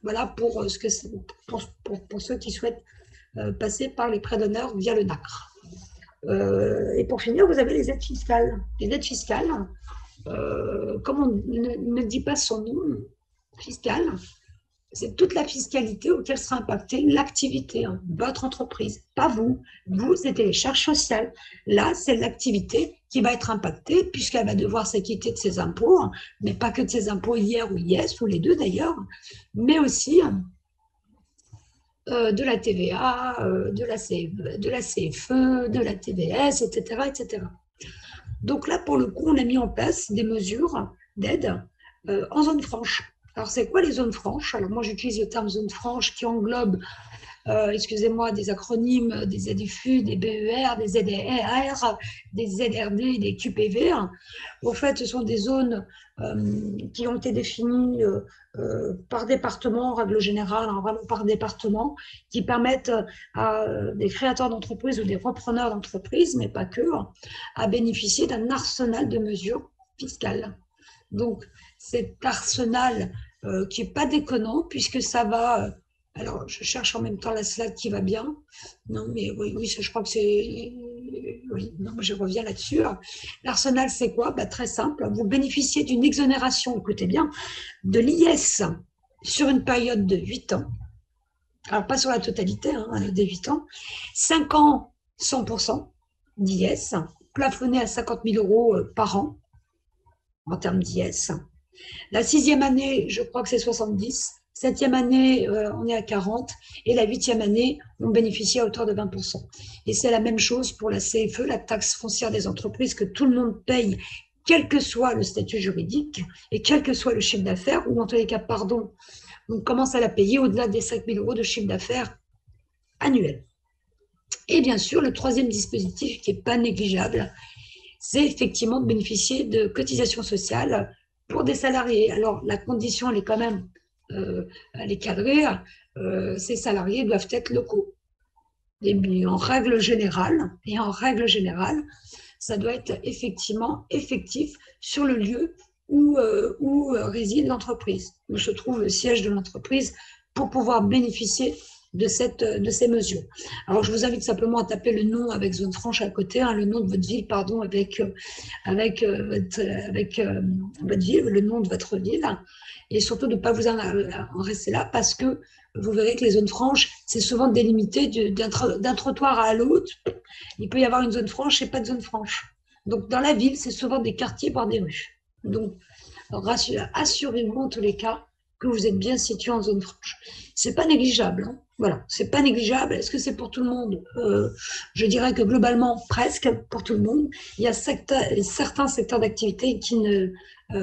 Voilà pour ceux qui souhaitent passer par les prêts d'honneur via le NACRE. Et pour finir, vous avez les aides fiscales. Les aides fiscales, comme on ne dit pas son nom, fiscal, c'est toute la fiscalité auquel sera impactée l'activité, votre entreprise, pas vous. Vous, c'était les charges sociales. Là, c'est l'activité qui va être impactée puisqu'elle va devoir s'acquitter de ses impôts, mais pas que de ses impôts IR ou IS, ou les deux d'ailleurs, mais aussi de la TVA, de la CFE, de la TVS, etc., etc. Donc là, pour le coup, on a mis en place des mesures d'aide en zone franche. Alors, c'est quoi les zones franches? Alors, moi, j'utilise le terme zone franche qui englobe, excusez-moi, des acronymes, des ZFU, des BER, des ZER, des ZRD, des QPV. En fait, ce sont des zones qui ont été définies par département, en règle générale, vraiment par département, qui permettent à des créateurs d'entreprises ou des repreneurs d'entreprises, mais pas que, à bénéficier d'un arsenal de mesures fiscales. Donc, cet arsenal qui n'est pas déconnant, puisque ça va... alors, je cherche en même temps la slide qui va bien. Non, mais oui, je crois que c'est... Oui, non, je reviens là-dessus. L'arsenal, c'est quoi? Très simple. Vous bénéficiez d'une exonération, écoutez bien, de l'IS sur une période de 8 ans. Alors, pas sur la totalité, des 8 ans. 5 ans, 100% d'IS, plafonné à 50 000 € par an en termes d'IS. La 6e année, je crois que c'est 70. 7e année, on est à 40. Et la 8e année, on bénéficie à hauteur de 20%. Et c'est la même chose pour la CFE, la taxe foncière des entreprises, que tout le monde paye, quel que soit le statut juridique et quel que soit le chiffre d'affaires, ou en tous les cas, pardon, on commence à la payer au-delà des 5 000 € de chiffre d'affaires annuel. Et bien sûr, le 3e dispositif qui n'est pas négligeable, c'est effectivement de bénéficier de cotisations sociales pour des salariés. Alors, la condition, elle est quand même, elle est cadrée. Ces salariés doivent être locaux. Et en règle générale, ça doit être effectivement effectif sur le lieu où réside l'entreprise, où se trouve le siège de l'entreprise pour pouvoir bénéficier de ces mesures. Alors, je vous invite simplement à taper le nom avec zone franche à côté, hein, le nom de votre ville, pardon, votre ville, le nom de votre ville, et surtout de ne pas vous en rester là parce que vous verrez que les zones franches, c'est souvent délimité d'un trottoir à l'autre. Il peut y avoir une zone franche et pas de zone franche. Donc, dans la ville, c'est souvent des quartiers, voire des rues. Donc, assurez-vous en tous les cas que vous êtes bien situé en zone franche. C'est pas négligeable, hein. Voilà, c'est pas négligeable. Est-ce que c'est pour tout le monde? Je dirais que globalement, presque pour tout le monde. Il y a certains secteurs d'activité qui ne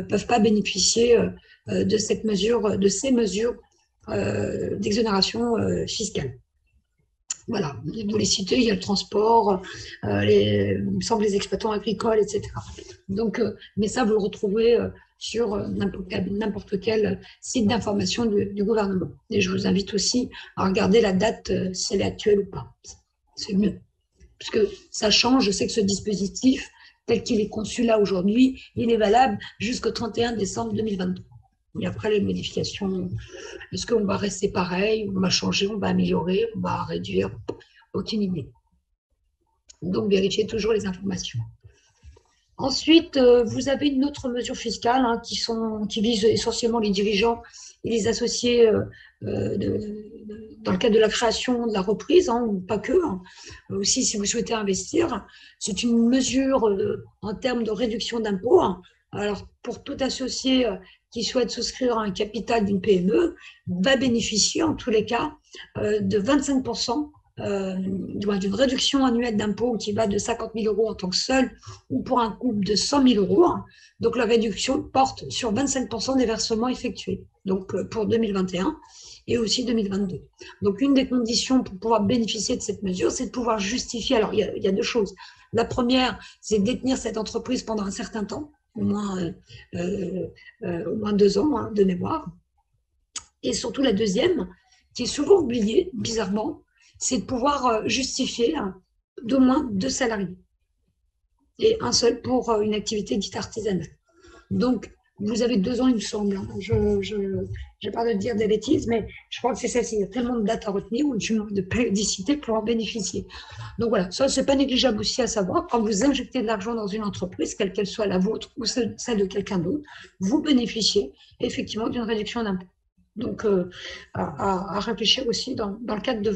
peuvent pas bénéficier de cette mesure, de ces mesures d'exonération fiscale. Voilà, vous les citez, il y a le transport, il me semble les exploitants agricoles, etc. Donc, mais ça, vous le retrouvez sur n'importe quel site d'information du gouvernement. Et je vous invite aussi à regarder la date, si elle est actuelle ou pas. C'est mieux. Parce que ça change, je sais que ce dispositif, tel qu'il est conçu là aujourd'hui, il est valable jusqu'au 31 décembre 2023. Et après les modifications, est-ce qu'on va rester pareil, on va changer, on va améliorer, on va réduire? Aucune idée. Donc, vérifiez toujours les informations. Ensuite, vous avez une autre mesure fiscale hein, qui vise essentiellement les dirigeants et les associés dans le cadre de la création, de la reprise, hein, ou pas que. Hein. Aussi, si vous souhaitez investir, c'est une mesure en termes de réduction d'impôts. Hein. Alors, pour tout associé qui souhaite souscrire à un capital d'une PME, va bénéficier en tous les cas de 25% d'une réduction annuelle d'impôt qui va de 50 000 € en tant que seul ou pour un couple de 100 000 €. Donc, la réduction porte sur 25% des versements effectués, donc pour 2021 et aussi 2022. Donc, une des conditions pour pouvoir bénéficier de cette mesure, c'est de pouvoir justifier. Alors, il y a deux choses. La première, c'est détenir cette entreprise pendant un certain temps, au moins 2 ans hein, de mémoire. Et surtout, la deuxième, qui est souvent oubliée, bizarrement, c'est de pouvoir justifier d'au moins 2 salariés et un seul pour une activité dite artisanale. Donc, vous avez 2 ans, il me semble. Hein. Je pas de dire des bêtises, mais je crois que c'est celle-ci. Il y a tellement de dates à retenir ou de périodicité pour en bénéficier. Donc voilà, ça, c'est pas négligeable aussi à savoir. Quand vous injectez de l'argent dans une entreprise, quelle qu'elle soit la vôtre ou celle de quelqu'un d'autre, vous bénéficiez effectivement d'une réduction d'impôt. Donc, à réfléchir aussi dans le cadre de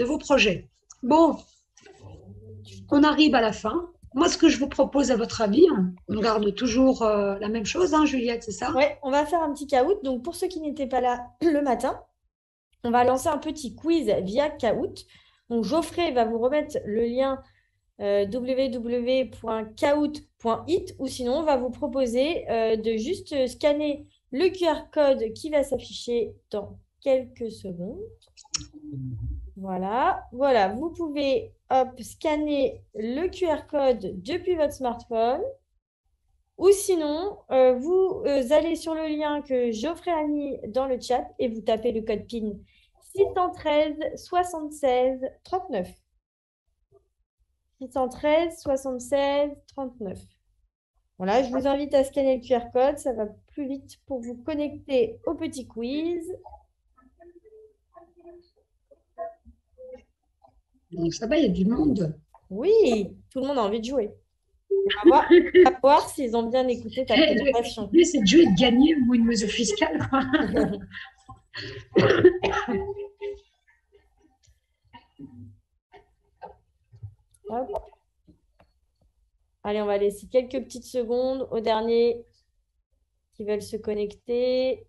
vos projets. Bon, on arrive à la fin. Moi, ce que je vous propose, à votre avis, on garde toujours la même chose, hein, Juliette, c'est ça? Oui, on va faire un petit Kahoot. Donc, pour ceux qui n'étaient pas là le matin, on va lancer un petit quiz via Kahoot. Donc, Geoffrey va vous remettre le lien www.kahoot.it ou sinon, on va vous proposer de juste scanner le QR code qui va s'afficher dans quelques secondes. Voilà, voilà, vous pouvez scanner le QR code depuis votre smartphone ou sinon, vous allez sur le lien que Geoffrey a mis dans le chat et vous tapez le code PIN 613 76 39. 613 76 39. Voilà, je vous invite à scanner le QR code, ça va plus vite pour vous connecter au petit quiz. Donc, ça va, il y a du monde. Oui, tout le monde a envie de jouer. On va voir s'ils ont bien écouté ta présentation. Lui, c'est de jouer de gagner ou une mesure fiscale. Hop. Allez, on va laisser quelques petites secondes aux derniers qui veulent se connecter.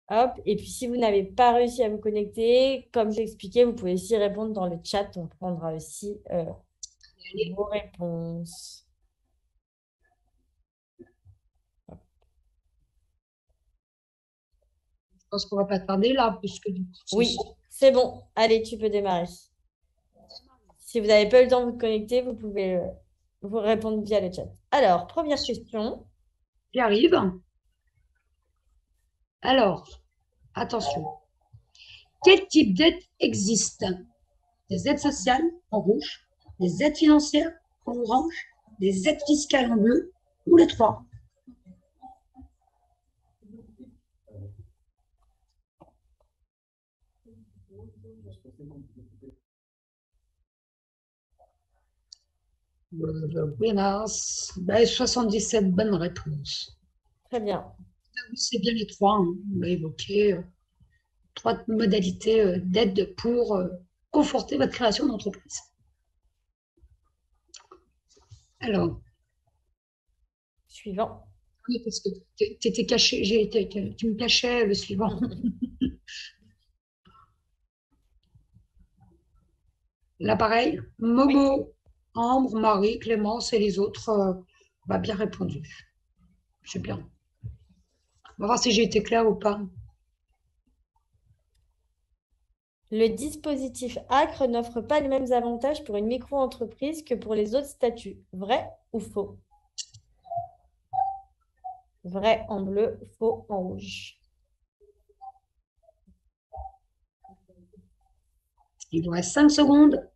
Hop. Et puis, si vous n'avez pas réussi à vous connecter, comme j'expliquais, vous pouvez aussi répondre dans le chat. On prendra aussi vos réponses. Je pense qu'on ne va pas tarder là, puisque du coup, oui, c'est bon. Allez, tu peux démarrer. Si vous n'avez pas eu le temps de vous connecter, vous pouvez vous répondre via le chat. Alors, première question. J'y arrive. Alors, attention. Quel type d'aide existe? Des aides sociales en rouge, des aides financières en orange, des aides fiscales en bleu ou les trois? Winners, ben, 77 bonnes réponses. Très bien. C'est bien les trois, hein. On l'a évoqué. Trois modalités d'aide pour conforter votre création d'entreprise. Alors, Suivant. oui, parce que tu étais caché, tu me cachais le suivant. Là, pareil, Oui. Momo, Ambre, Marie, Clémence et les autres, bien répondu. C'est bien. On va voir si j'ai été claire ou pas. Le dispositif ACRE n'offre pas les mêmes avantages pour une micro-entreprise que pour les autres statuts. Vrai ou faux? Vrai en bleu, faux en rouge. Il vous reste 5 secondes.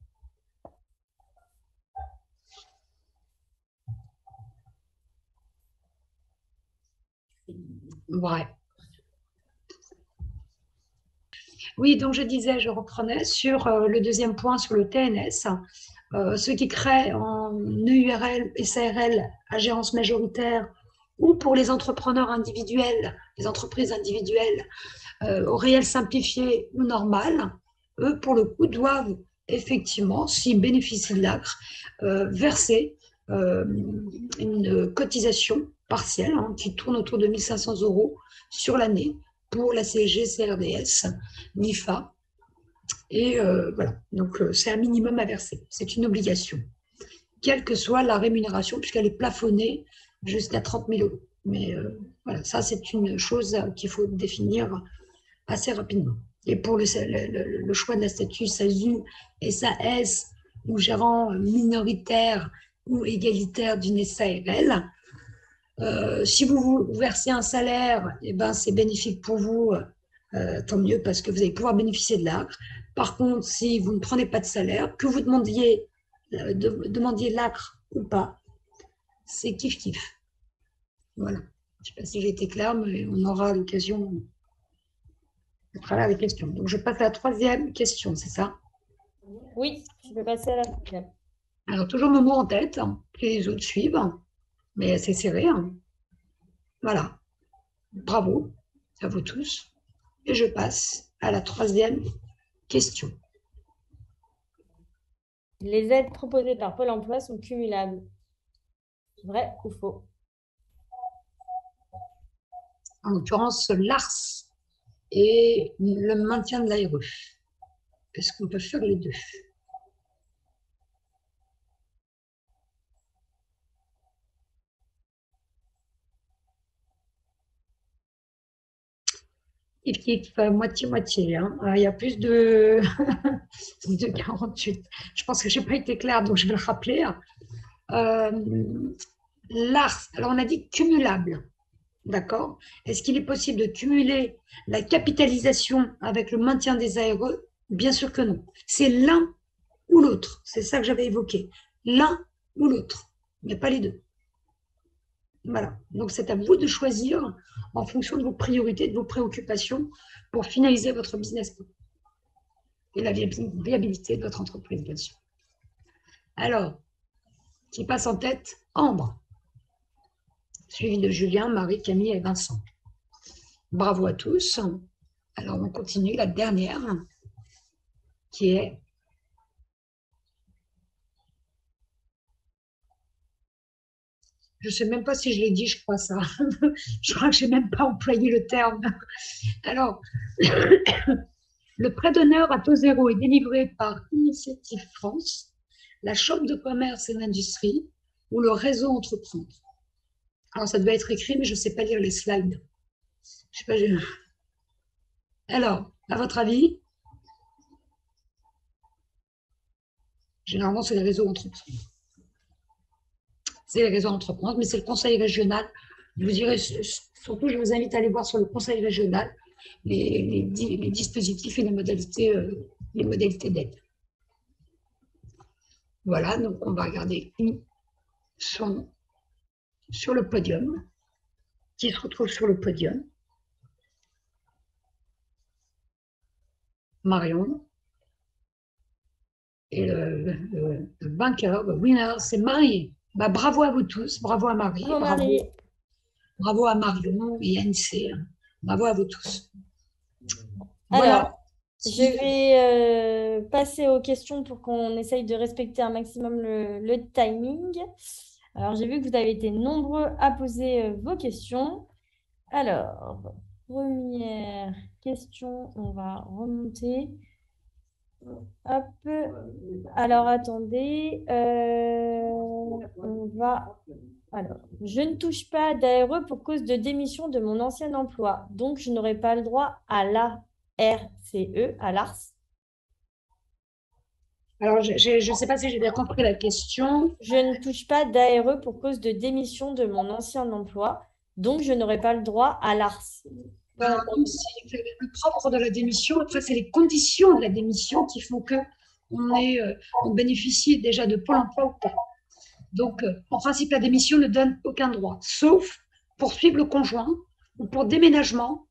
Vrai. Oui, donc je disais, je reprenais sur le deuxième point sur le TNS. Ceux qui créent en EURL, SARL, à gérance majoritaire, ou pour les entrepreneurs individuels, les entreprises individuelles, au réel simplifié ou normal, eux, pour le coup, doivent effectivement, s'ils bénéficient de l'ACRE, verser euh, une cotisation partielle qui tourne autour de 1 500 € sur l'année pour la CSG, CRDS, NIFA. Et voilà, donc c'est un minimum à verser, c'est une obligation, quelle que soit la rémunération, puisqu'elle est plafonnée jusqu'à 30 000 €. Mais voilà, ça c'est une chose qu'il faut définir assez rapidement. Et pour le choix de la statut SASU, SAS ou gérant minoritaire ou égalitaire d'une SARL, si vous versez un salaire, eh ben, c'est bénéfique pour vous, tant mieux parce que vous allez pouvoir bénéficier de l'ACRE. Par contre, si vous ne prenez pas de salaire, que vous demandiez l'ACRE ou pas, c'est kiff-kiff. Voilà. Je ne sais pas si j'ai été claire, mais on aura l'occasion à travers les questions. Donc, je passe à la troisième question, c'est ça? Oui, tu peux passer à la prochaine. Alors, toujours mon mot en tête, puis les autres suivent, mais c'est serré. Voilà. Bravo à vous tous. Et je passe à la troisième question. Les aides proposées par Pôle emploi sont cumulables. Vrai ou faux? En l'occurrence, l'ARS et le maintien de l'ARE. Est-ce qu'on peut faire les deux? Moitié-moitié. Hein. Il y a plus de 48. Je pense que je n'ai pas été claire, donc je vais le rappeler. L'ARS, alors on a dit cumulable. D'accord? Est-ce qu'il est possible de cumuler la capitalisation avec le maintien des ARE? Bien sûr que non. C'est l'un ou l'autre. C'est ça que j'avais évoqué. L'un ou l'autre, mais pas les deux. Voilà. Donc, c'est à vous de choisir en fonction de vos priorités, de vos préoccupations pour finaliser votre business plan et la viabilité de votre entreprise, bien sûr. Alors, qui passe en tête? Ambre, suivi de Julien, Marie, Camille et Vincent. Bravo à tous. Alors, on continue. La dernière, qui est je ne sais même pas si je l'ai dit, je crois ça. Je crois que je n'ai même pas employé le terme. Alors, le prêt d'honneur à taux zéro est délivré par Initiative France, la Chambre de commerce et d'industrie ou le réseau Entreprendre. Alors, ça devait être écrit, mais je ne sais pas lire les slides. Je sais pas, alors, à votre avis, généralement, c'est les réseaux Entreprendre. C'est les réseaux Entreprendre, mais c'est le conseil régional. Je vous dirai, surtout, je vous invite à aller voir sur le conseil régional les dispositifs et les modalités d'aide. Voilà, donc on va regarder qui sont sur le podium, qui se retrouvent sur le podium. Marion. Et le vainqueur, le winner, c'est Marie. Bah, bravo à vous tous, bravo à Marie, Bravo, Marie. bravo à Marion et NC. Bravo à vous tous. Voilà. Alors, je vais passer aux questions pour qu'on essaye de respecter un maximum le timing. Alors, j'ai vu que vous avez été nombreux à poser vos questions. Alors, première question, on va remonter. Hop. Alors, attendez. On va. Alors, je ne touche pas d'ARE pour cause de démission de mon ancien emploi. Donc, je n'aurai pas le droit à l'ARCE, à l'ARS. Alors, je ne sais pas si j'ai bien compris la question. Je ne touche pas d'ARE pour cause de démission de mon ancien emploi. Donc, je n'aurai pas le droit à l'ARS. Voilà. C'est le propre de la démission. Après, c'est les conditions de la démission qui font que on bénéficie déjà de Pôle emploi ou pas. Donc, en principe, la démission ne donne aucun droit, sauf pour suivre le conjoint ou pour déménagement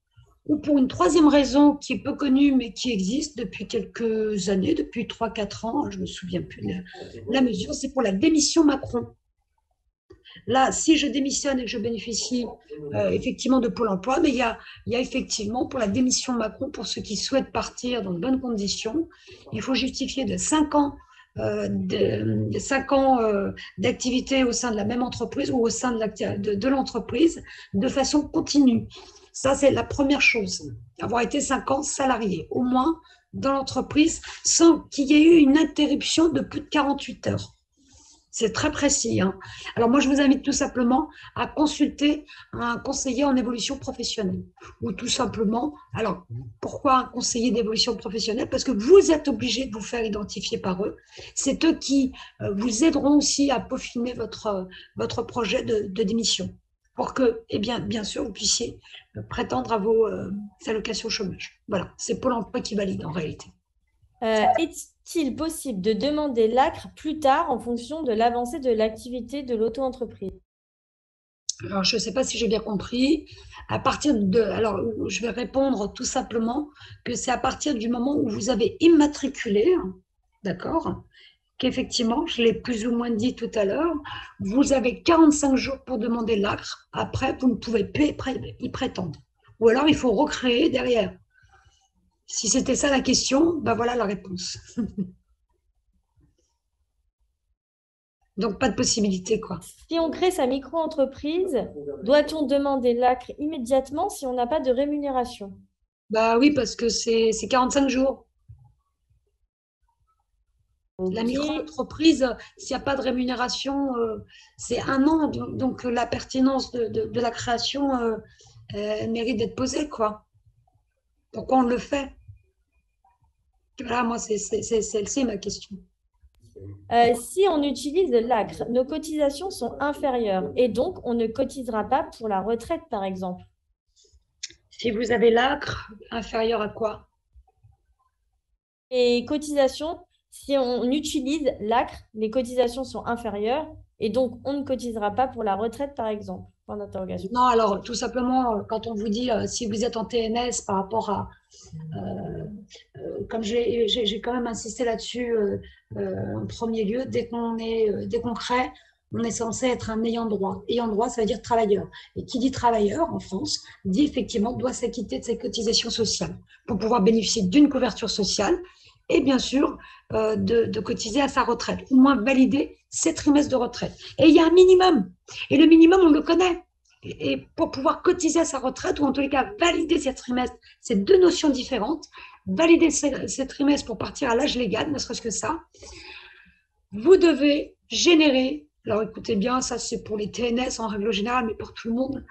ou pour une troisième raison qui est peu connue mais qui existe depuis quelques années, depuis 3-4 ans, je ne me souviens plus de la mesure, c'est pour la démission Macron. Là, si je démissionne et que je bénéficie effectivement de Pôle emploi, mais il y a effectivement pour la démission Macron, pour ceux qui souhaitent partir dans de bonnes conditions, il faut justifier de 5 ans d'activité au sein de la même entreprise ou au sein de l'entreprise de façon continue. Ça, c'est la première chose. Avoir été 5 ans salarié, au moins dans l'entreprise, sans qu'il y ait eu une interruption de plus de 48 heures. C'est très précis. Hein. Alors moi, je vous invite tout simplement à consulter un conseiller en évolution professionnelle. Ou tout simplement, alors pourquoi un conseiller d'évolution professionnelle? Parce que vous êtes obligé de vous faire identifier par eux. C'est eux qui vous aideront aussi à peaufiner votre projet de démission. Pour que, eh bien sûr, vous puissiez prétendre à vos allocations chômage. Voilà, c'est Pôle emploi qui valide en réalité. Est-il possible de demander l'ACRE plus tard en fonction de l'avancée de l'activité de l'auto-entreprise? Alors, je ne sais pas si j'ai bien compris. Alors, je vais répondre tout simplement que c'est à partir du moment où vous avez immatriculé, d'accord, qu'effectivement, je l'ai plus ou moins dit tout à l'heure, vous avez 45 jours pour demander l'ACRE. Après, vous ne pouvez plus y prétendre. Ou alors, il faut recréer derrière. Si c'était ça la question, ben voilà la réponse. Donc, pas de possibilité, quoi. Si on crée sa micro-entreprise, doit-on demander l'ACRE immédiatement si on n'a pas de rémunération? Bah oui, parce que c'est 45 jours. La Ok. micro-entreprise, s'il n'y a pas de rémunération, c'est 1 an. Donc, la pertinence de la création mérite d'être posée, quoi. Pourquoi on le fait? Voilà, moi, c'est ma question. Si on utilise l'ACRE, nos cotisations sont inférieures et donc on ne cotisera pas pour la retraite, par exemple. Si vous avez l'ACRE, inférieur à quoi? Les cotisations, si on utilise l'ACRE, les cotisations sont inférieures et donc on ne cotisera pas pour la retraite, par exemple. Point d'interrogation. Non, alors, tout simplement, quand on vous dit, si vous êtes en TNS par rapport à, comme j'ai quand même insisté là-dessus en premier lieu, dès qu'on crée, on est censé être un ayant droit. Ayant droit, ça veut dire travailleur. Et qui dit travailleur en France, dit effectivement doit s'acquitter de ses cotisations sociales pour pouvoir bénéficier d'une couverture sociale et bien sûr de cotiser à sa retraite, au moins valider ses trimestres de retraite. Et il y a un minimum. Et le minimum, on le connaît. Et pour pouvoir cotiser à sa retraite, ou en tous les cas valider ses trimestres, c'est deux notions différentes. Valider ses trimestres pour partir à l'âge légal, ne serait-ce que ça, vous devez générer, alors écoutez bien, ça c'est pour les TNS en règle générale, mais pour tout le monde,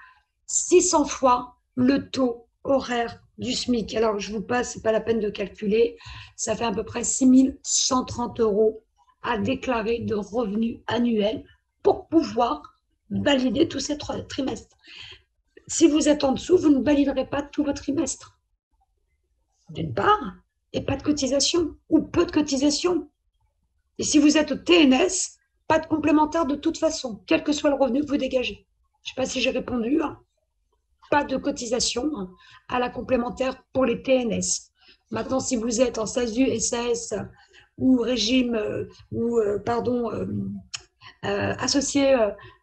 600 fois le taux horaire du SMIC. Alors je vous passe, ce n'est pas la peine de calculer, ça fait à peu près 6 130 € à déclarer de revenus annuels pour pouvoir valider tous ces trimestres. Si vous êtes en dessous, vous ne validerez pas tout votre trimestre. D'une part, et pas de cotisation, ou peu de cotisation. Et si vous êtes au TNS, pas de complémentaire de toute façon, quel que soit le revenu que vous dégagez. Je ne sais pas si j'ai répondu. Pas de cotisation à la complémentaire pour les TNS. Maintenant, si vous êtes en SASU, SAS ou régime, pardon, associé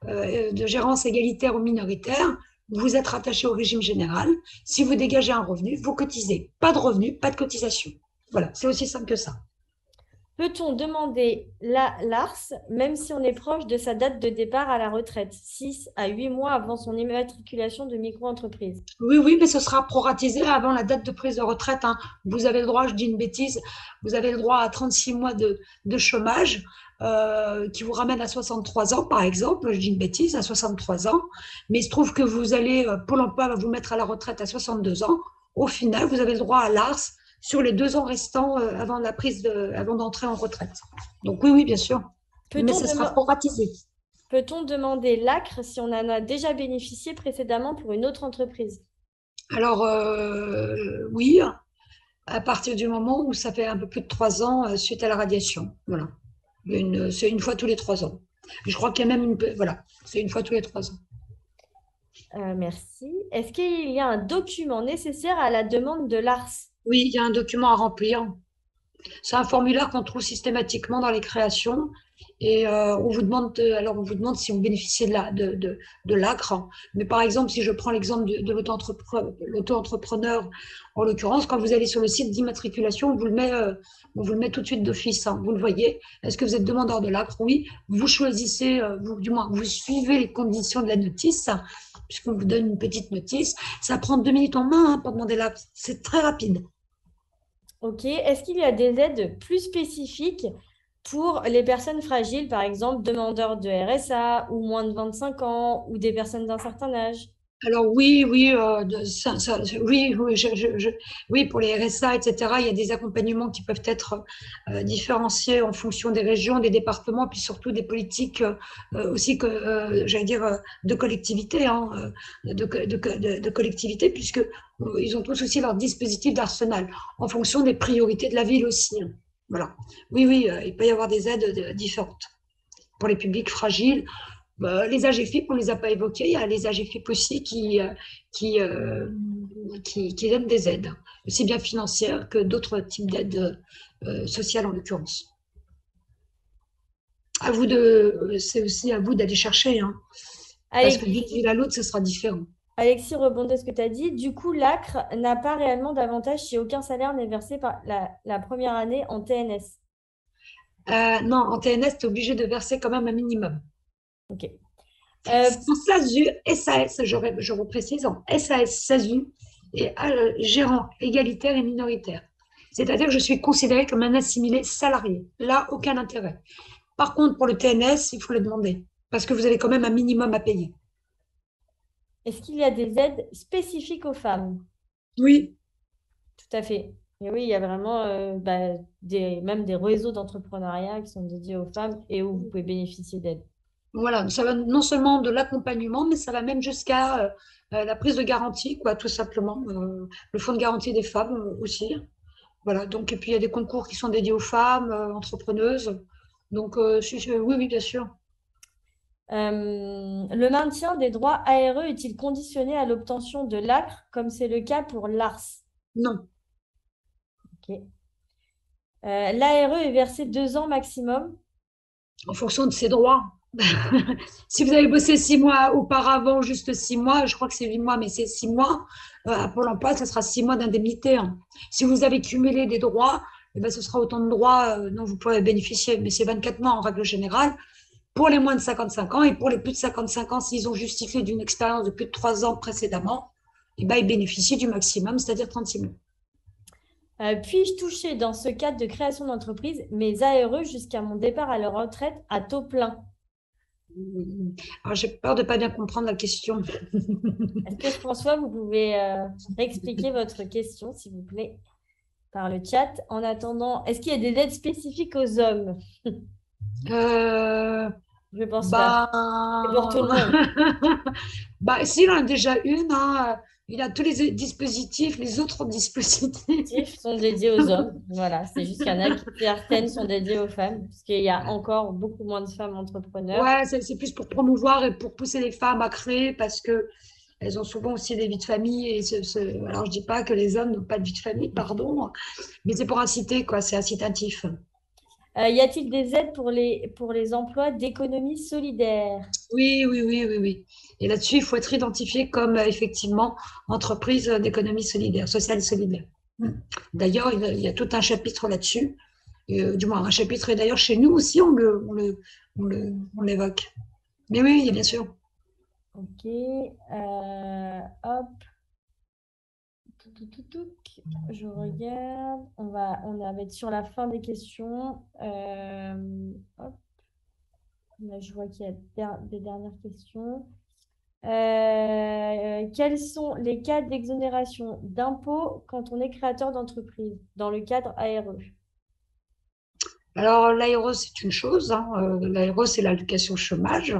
de gérance égalitaire ou minoritaire, vous êtes rattaché au régime général. Si vous dégagez un revenu, vous cotisez. Pas de revenu, pas de cotisation. Voilà, c'est aussi simple que ça. Peut-on demander la l'ARS même si on est proche de sa date de départ à la retraite, 6 à 8 mois avant son immatriculation de micro-entreprise? Oui, oui, mais ce sera proratisé avant la date de prise de retraite, hein. Vous avez le droit, je dis une bêtise, vous avez le droit à 36 mois de chômage qui vous ramène à 63 ans, par exemple. Je dis une bêtise, à 63 ans. Mais il se trouve que vous allez, Pôle emploi va vous mettre à la retraite à 62 ans. Au final, vous avez le droit à l'ARS sur les 2 ans restants avant d'entrer en retraite. Donc oui, oui, bien sûr. Mais Peut-on ce sera dema- proratisé. peut-on demander l'ACRE si on en a déjà bénéficié précédemment pour une autre entreprise? Alors, oui, à partir du moment où ça fait un peu plus de 3 ans suite à la radiation. Voilà. C'est une fois tous les 3 ans. Je crois qu'il y a même Voilà, c'est une fois tous les 3 ans. Merci. Est-ce qu'il y a un document nécessaire à la demande de l'ARS? Oui, il y a un document à remplir. C'est un formulaire qu'on trouve systématiquement dans les créations et on vous demande si vous bénéficiez de l'ACRE. Mais par exemple, si je prends l'exemple de l'auto-entrepreneur, en l'occurrence, quand vous allez sur le site d'immatriculation, on vous le met tout de suite d'office, hein. Vous le voyez. Est-ce que vous êtes demandeur de l'ACRE? Oui. Vous choisissez, du moins, vous suivez les conditions de la notice, puisqu'on vous donne une petite notice. Ça prend 2 minutes en main, hein, pour demander l'ACRE. C'est très rapide. Ok. Est-ce qu'il y a des aides plus spécifiques pour les personnes fragiles, par exemple demandeurs de RSA ou moins de 25 ans ou des personnes d'un certain âge? Alors oui, oui, oui, oui, oui, pour les RSA, etc., il y a des accompagnements qui peuvent être différenciés en fonction des régions, des départements, puis surtout des politiques aussi que, j'allais dire, de collectivité, hein, de collectivité, puisque ils ont tous aussi leur dispositif d'arsenal, en fonction des priorités de la ville aussi, hein. Voilà. Oui, oui, il peut y avoir des aides différentes pour les publics fragiles. Les AGFIP, on ne les a pas évoqués. Il y a les AGFIP aussi qui, euh, qui donnent des aides, aussi bien financières que d'autres types d'aides sociales en l'occurrence. C'est aussi à vous d'aller chercher, hein, parce que d'une ville à l'autre, ce sera différent. Alexis, rebondis ce que tu as dit. Du coup, l'ACRE n'a pas réellement d'avantage si aucun salaire n'est versé par la première année en TNS. Non, en TNS, tu es obligé de verser quand même un minimum. Ok. En SASU, SAS, je reprécise, en SAS, SASU, et gérant égalitaire et minoritaire. C'est-à-dire que je suis considérée comme un assimilé salarié. Là, aucun intérêt. Par contre, pour le TNS, il faut le demander, parce que vous avez quand même un minimum à payer. Est-ce qu'il y a des aides spécifiques aux femmes? Oui, Tout à fait. Et oui, il y a vraiment même des réseaux d'entrepreneuriat qui sont dédiés aux femmes et où vous pouvez bénéficier d'aides. voilà, ça va non seulement de l'accompagnement, mais ça va même jusqu'à la prise de garantie, quoi, tout simplement. Le fonds de garantie des femmes aussi. Voilà, donc, et puis il y a des concours qui sont dédiés aux femmes entrepreneuses. Donc, oui, oui, bien sûr. Le maintien des droits ARE est-il conditionné à l'obtention de l'ACRE, comme c'est le cas pour l'ARS? Non, Ok. L'ARE est versé 2 ans maximum. en fonction de ses droits. Si vous avez bossé 6 mois auparavant, juste 6 mois, je crois que c'est 8 mois, mais c'est 6 mois, à Pôle emploi, ce sera 6 mois d'indemnité, hein. Si vous avez cumulé des droits, eh ben, ce sera autant de droits dont vous pourrez bénéficier, mais c'est 24 mois en règle générale. Pour les moins de 55 ans et pour les plus de 55 ans, s'ils ont justifié d'une expérience de plus de 3 ans précédemment, eh ben, ils bénéficient du maximum, c'est-à-dire 36 mois. Puis-je toucher dans ce cadre de création d'entreprise mes ARE jusqu'à mon départ à la retraite à taux plein? Alors, j'ai peur de ne pas bien comprendre la question. Est-ce que François, vous pouvez réexpliquer votre question, s'il vous plaît, par le chat? En attendant, est-ce qu'il y a des aides spécifiques aux hommes? Euh, Je pense pas. bah, C'est pour tout le monde. bah, s'il en a déjà une, hein, il a tous les dispositifs, les autres dispositifs. Actifs sont dédiés aux hommes. Voilà, c'est juste qu'il y en a qui, certaines sont dédiées aux femmes, parce qu'il y a encore beaucoup moins de femmes entrepreneurs. Ouais, c'est plus pour promouvoir et pour pousser les femmes à créer parce que elles ont souvent aussi des vies de famille. Alors, je dis pas que les hommes n'ont pas de vie de famille, pardon, mais c'est pour inciter, quoi, c'est incitatif. Y a-t-il des aides pour les emplois d'économie solidaire? Oui, oui, oui, oui, oui. Et là-dessus, il faut être identifié comme effectivement entreprise d'économie solidaire, sociale et solidaire. Mm. D'ailleurs, il y a tout un chapitre là-dessus, du moins un chapitre, et d'ailleurs chez nous aussi, on l'évoque. Mais oui, oui, bien sûr. Ok. Hop. Touc. Je regarde. On va être sur la fin des questions. Hop. Là, je vois qu'il y a des dernières questions. Quels sont les cas d'exonération d'impôts quand on est créateur d'entreprise dans le cadre ARE? Alors, l'aéro, c'est une chose, hein. L'aéro, c'est l'allocation chômage.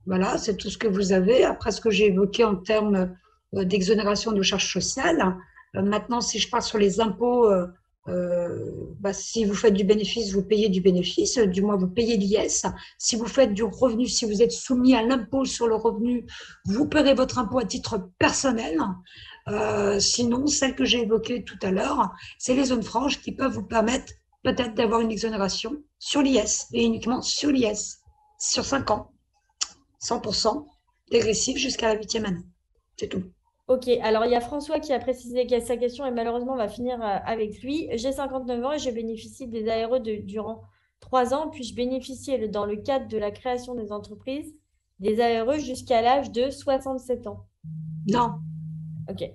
Voilà, c'est tout ce que vous avez. Après, ce que j'ai évoqué en termes d'exonération de charges sociales. Maintenant, si je pars sur les impôts, si vous faites du bénéfice, vous payez du bénéfice, du moins vous payez l'IS. Si vous faites du revenu, si vous êtes soumis à l'impôt sur le revenu, vous paierez votre impôt à titre personnel. Sinon, celle que j'ai évoquée tout à l'heure, c'est les zones franches qui peuvent vous permettre peut-être d'avoir une exonération sur l'IS et uniquement sur l'IS sur 5 ans. 100% dégressif jusqu'à la 8e année. C'est tout. Ok, alors il y a François qui a précisé sa question et malheureusement on va finir avec lui. J'ai 59 ans et je bénéficie des ARE durant 3 ans, puis je bénéficie dans le cadre de la création des entreprises des ARE jusqu'à l'âge de 67 ans. Non. Ok,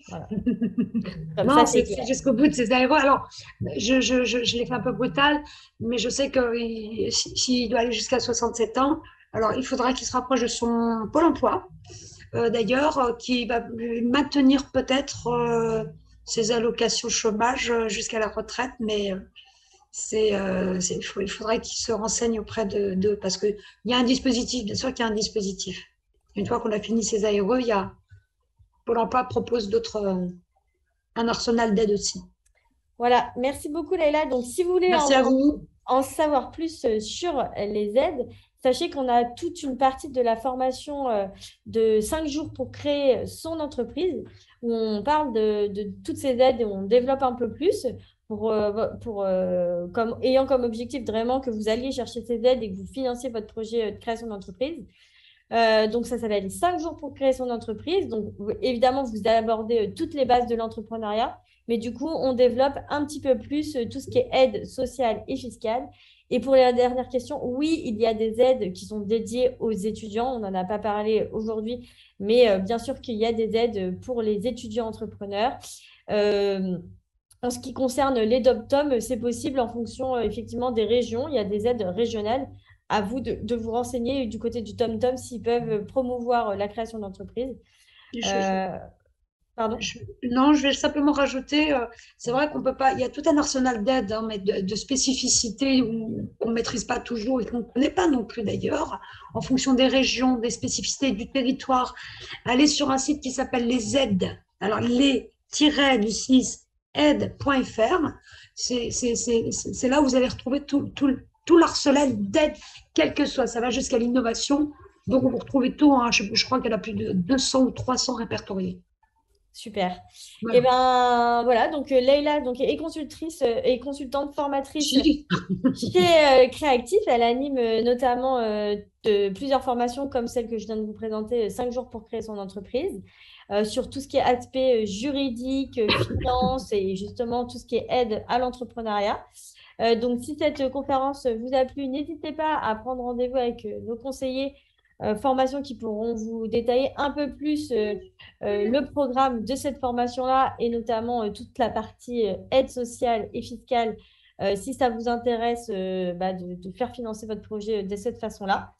voilà. Comme ça, Non, c'est c'est clair. jusqu'au bout de ces aéros. Alors, je l'ai fait un peu brutal, mais je sais que s'il doit aller jusqu'à 67 ans, alors il faudra qu'il se rapproche de son pôle emploi, d'ailleurs, qui va lui maintenir peut-être ses allocations chômage jusqu'à la retraite, mais il faudrait qu'il se renseigne auprès d'eux parce qu'il y a un dispositif, bien sûr qu'il y a un dispositif. Une fois qu'on a fini ces aéros, il y a Pôle emploi propose un arsenal d'aide aussi. Voilà, merci beaucoup Leïla. Donc, si vous voulez Merci à vous. en savoir plus sur les aides, sachez qu'on a toute une partie de la formation de 5 jours pour créer son entreprise, où on parle de toutes ces aides et on développe un peu plus ayant comme objectif vraiment que vous alliez chercher ces aides et que vous financiez votre projet de création d'entreprise. Donc, ça s'appelle 5 jours pour créer son entreprise. Donc, évidemment, vous abordez toutes les bases de l'entrepreneuriat, mais du coup, on développe un petit peu plus tout ce qui est aide sociale et fiscale. Et pour la dernière question, oui, il y a des aides qui sont dédiées aux étudiants. On n'en a pas parlé aujourd'hui, mais bien sûr qu'il y a des aides pour les étudiants entrepreneurs. En ce qui concerne les DOM-TOM, c'est possible en fonction effectivement des régions. Il y a des aides régionales. À vous de vous renseigner du côté du TomTom s'ils peuvent promouvoir la création d'entreprises. Je, je, Euh, pardon? non, je vais simplement rajouter, c'est vrai qu'on peut pas, il y a tout un arsenal d'aides, hein, mais de spécificités qu'on ne maîtrise pas toujours et qu'on ne connaît pas non plus d'ailleurs, en fonction des régions, des spécificités du territoire. Allez sur un site qui s'appelle les aides. Alors, les-du-6 aide.fr, c'est là où vous allez retrouver tout l'arsenal d'aide, quel que soit. Ça va jusqu'à l'innovation. Donc, vous retrouvez tout. Hein. Je crois qu'elle a plus de 200 ou 300 répertoriés. Super. Et Voilà. ben voilà, donc Leïla donc, est consultrice et consultante formatrice Si. chez Créactif. Elle anime notamment plusieurs formations comme celle que je viens de vous présenter, 5 jours pour créer son entreprise, sur tout ce qui est aspect juridique, finance et justement tout ce qui est aide à l'entrepreneuriat. Donc, si cette conférence vous a plu, n'hésitez pas à prendre rendez-vous avec nos conseillers formation qui pourront vous détailler un peu plus le programme de cette formation-là et notamment toute la partie aide sociale et fiscale si ça vous intéresse de faire financer votre projet de cette façon-là.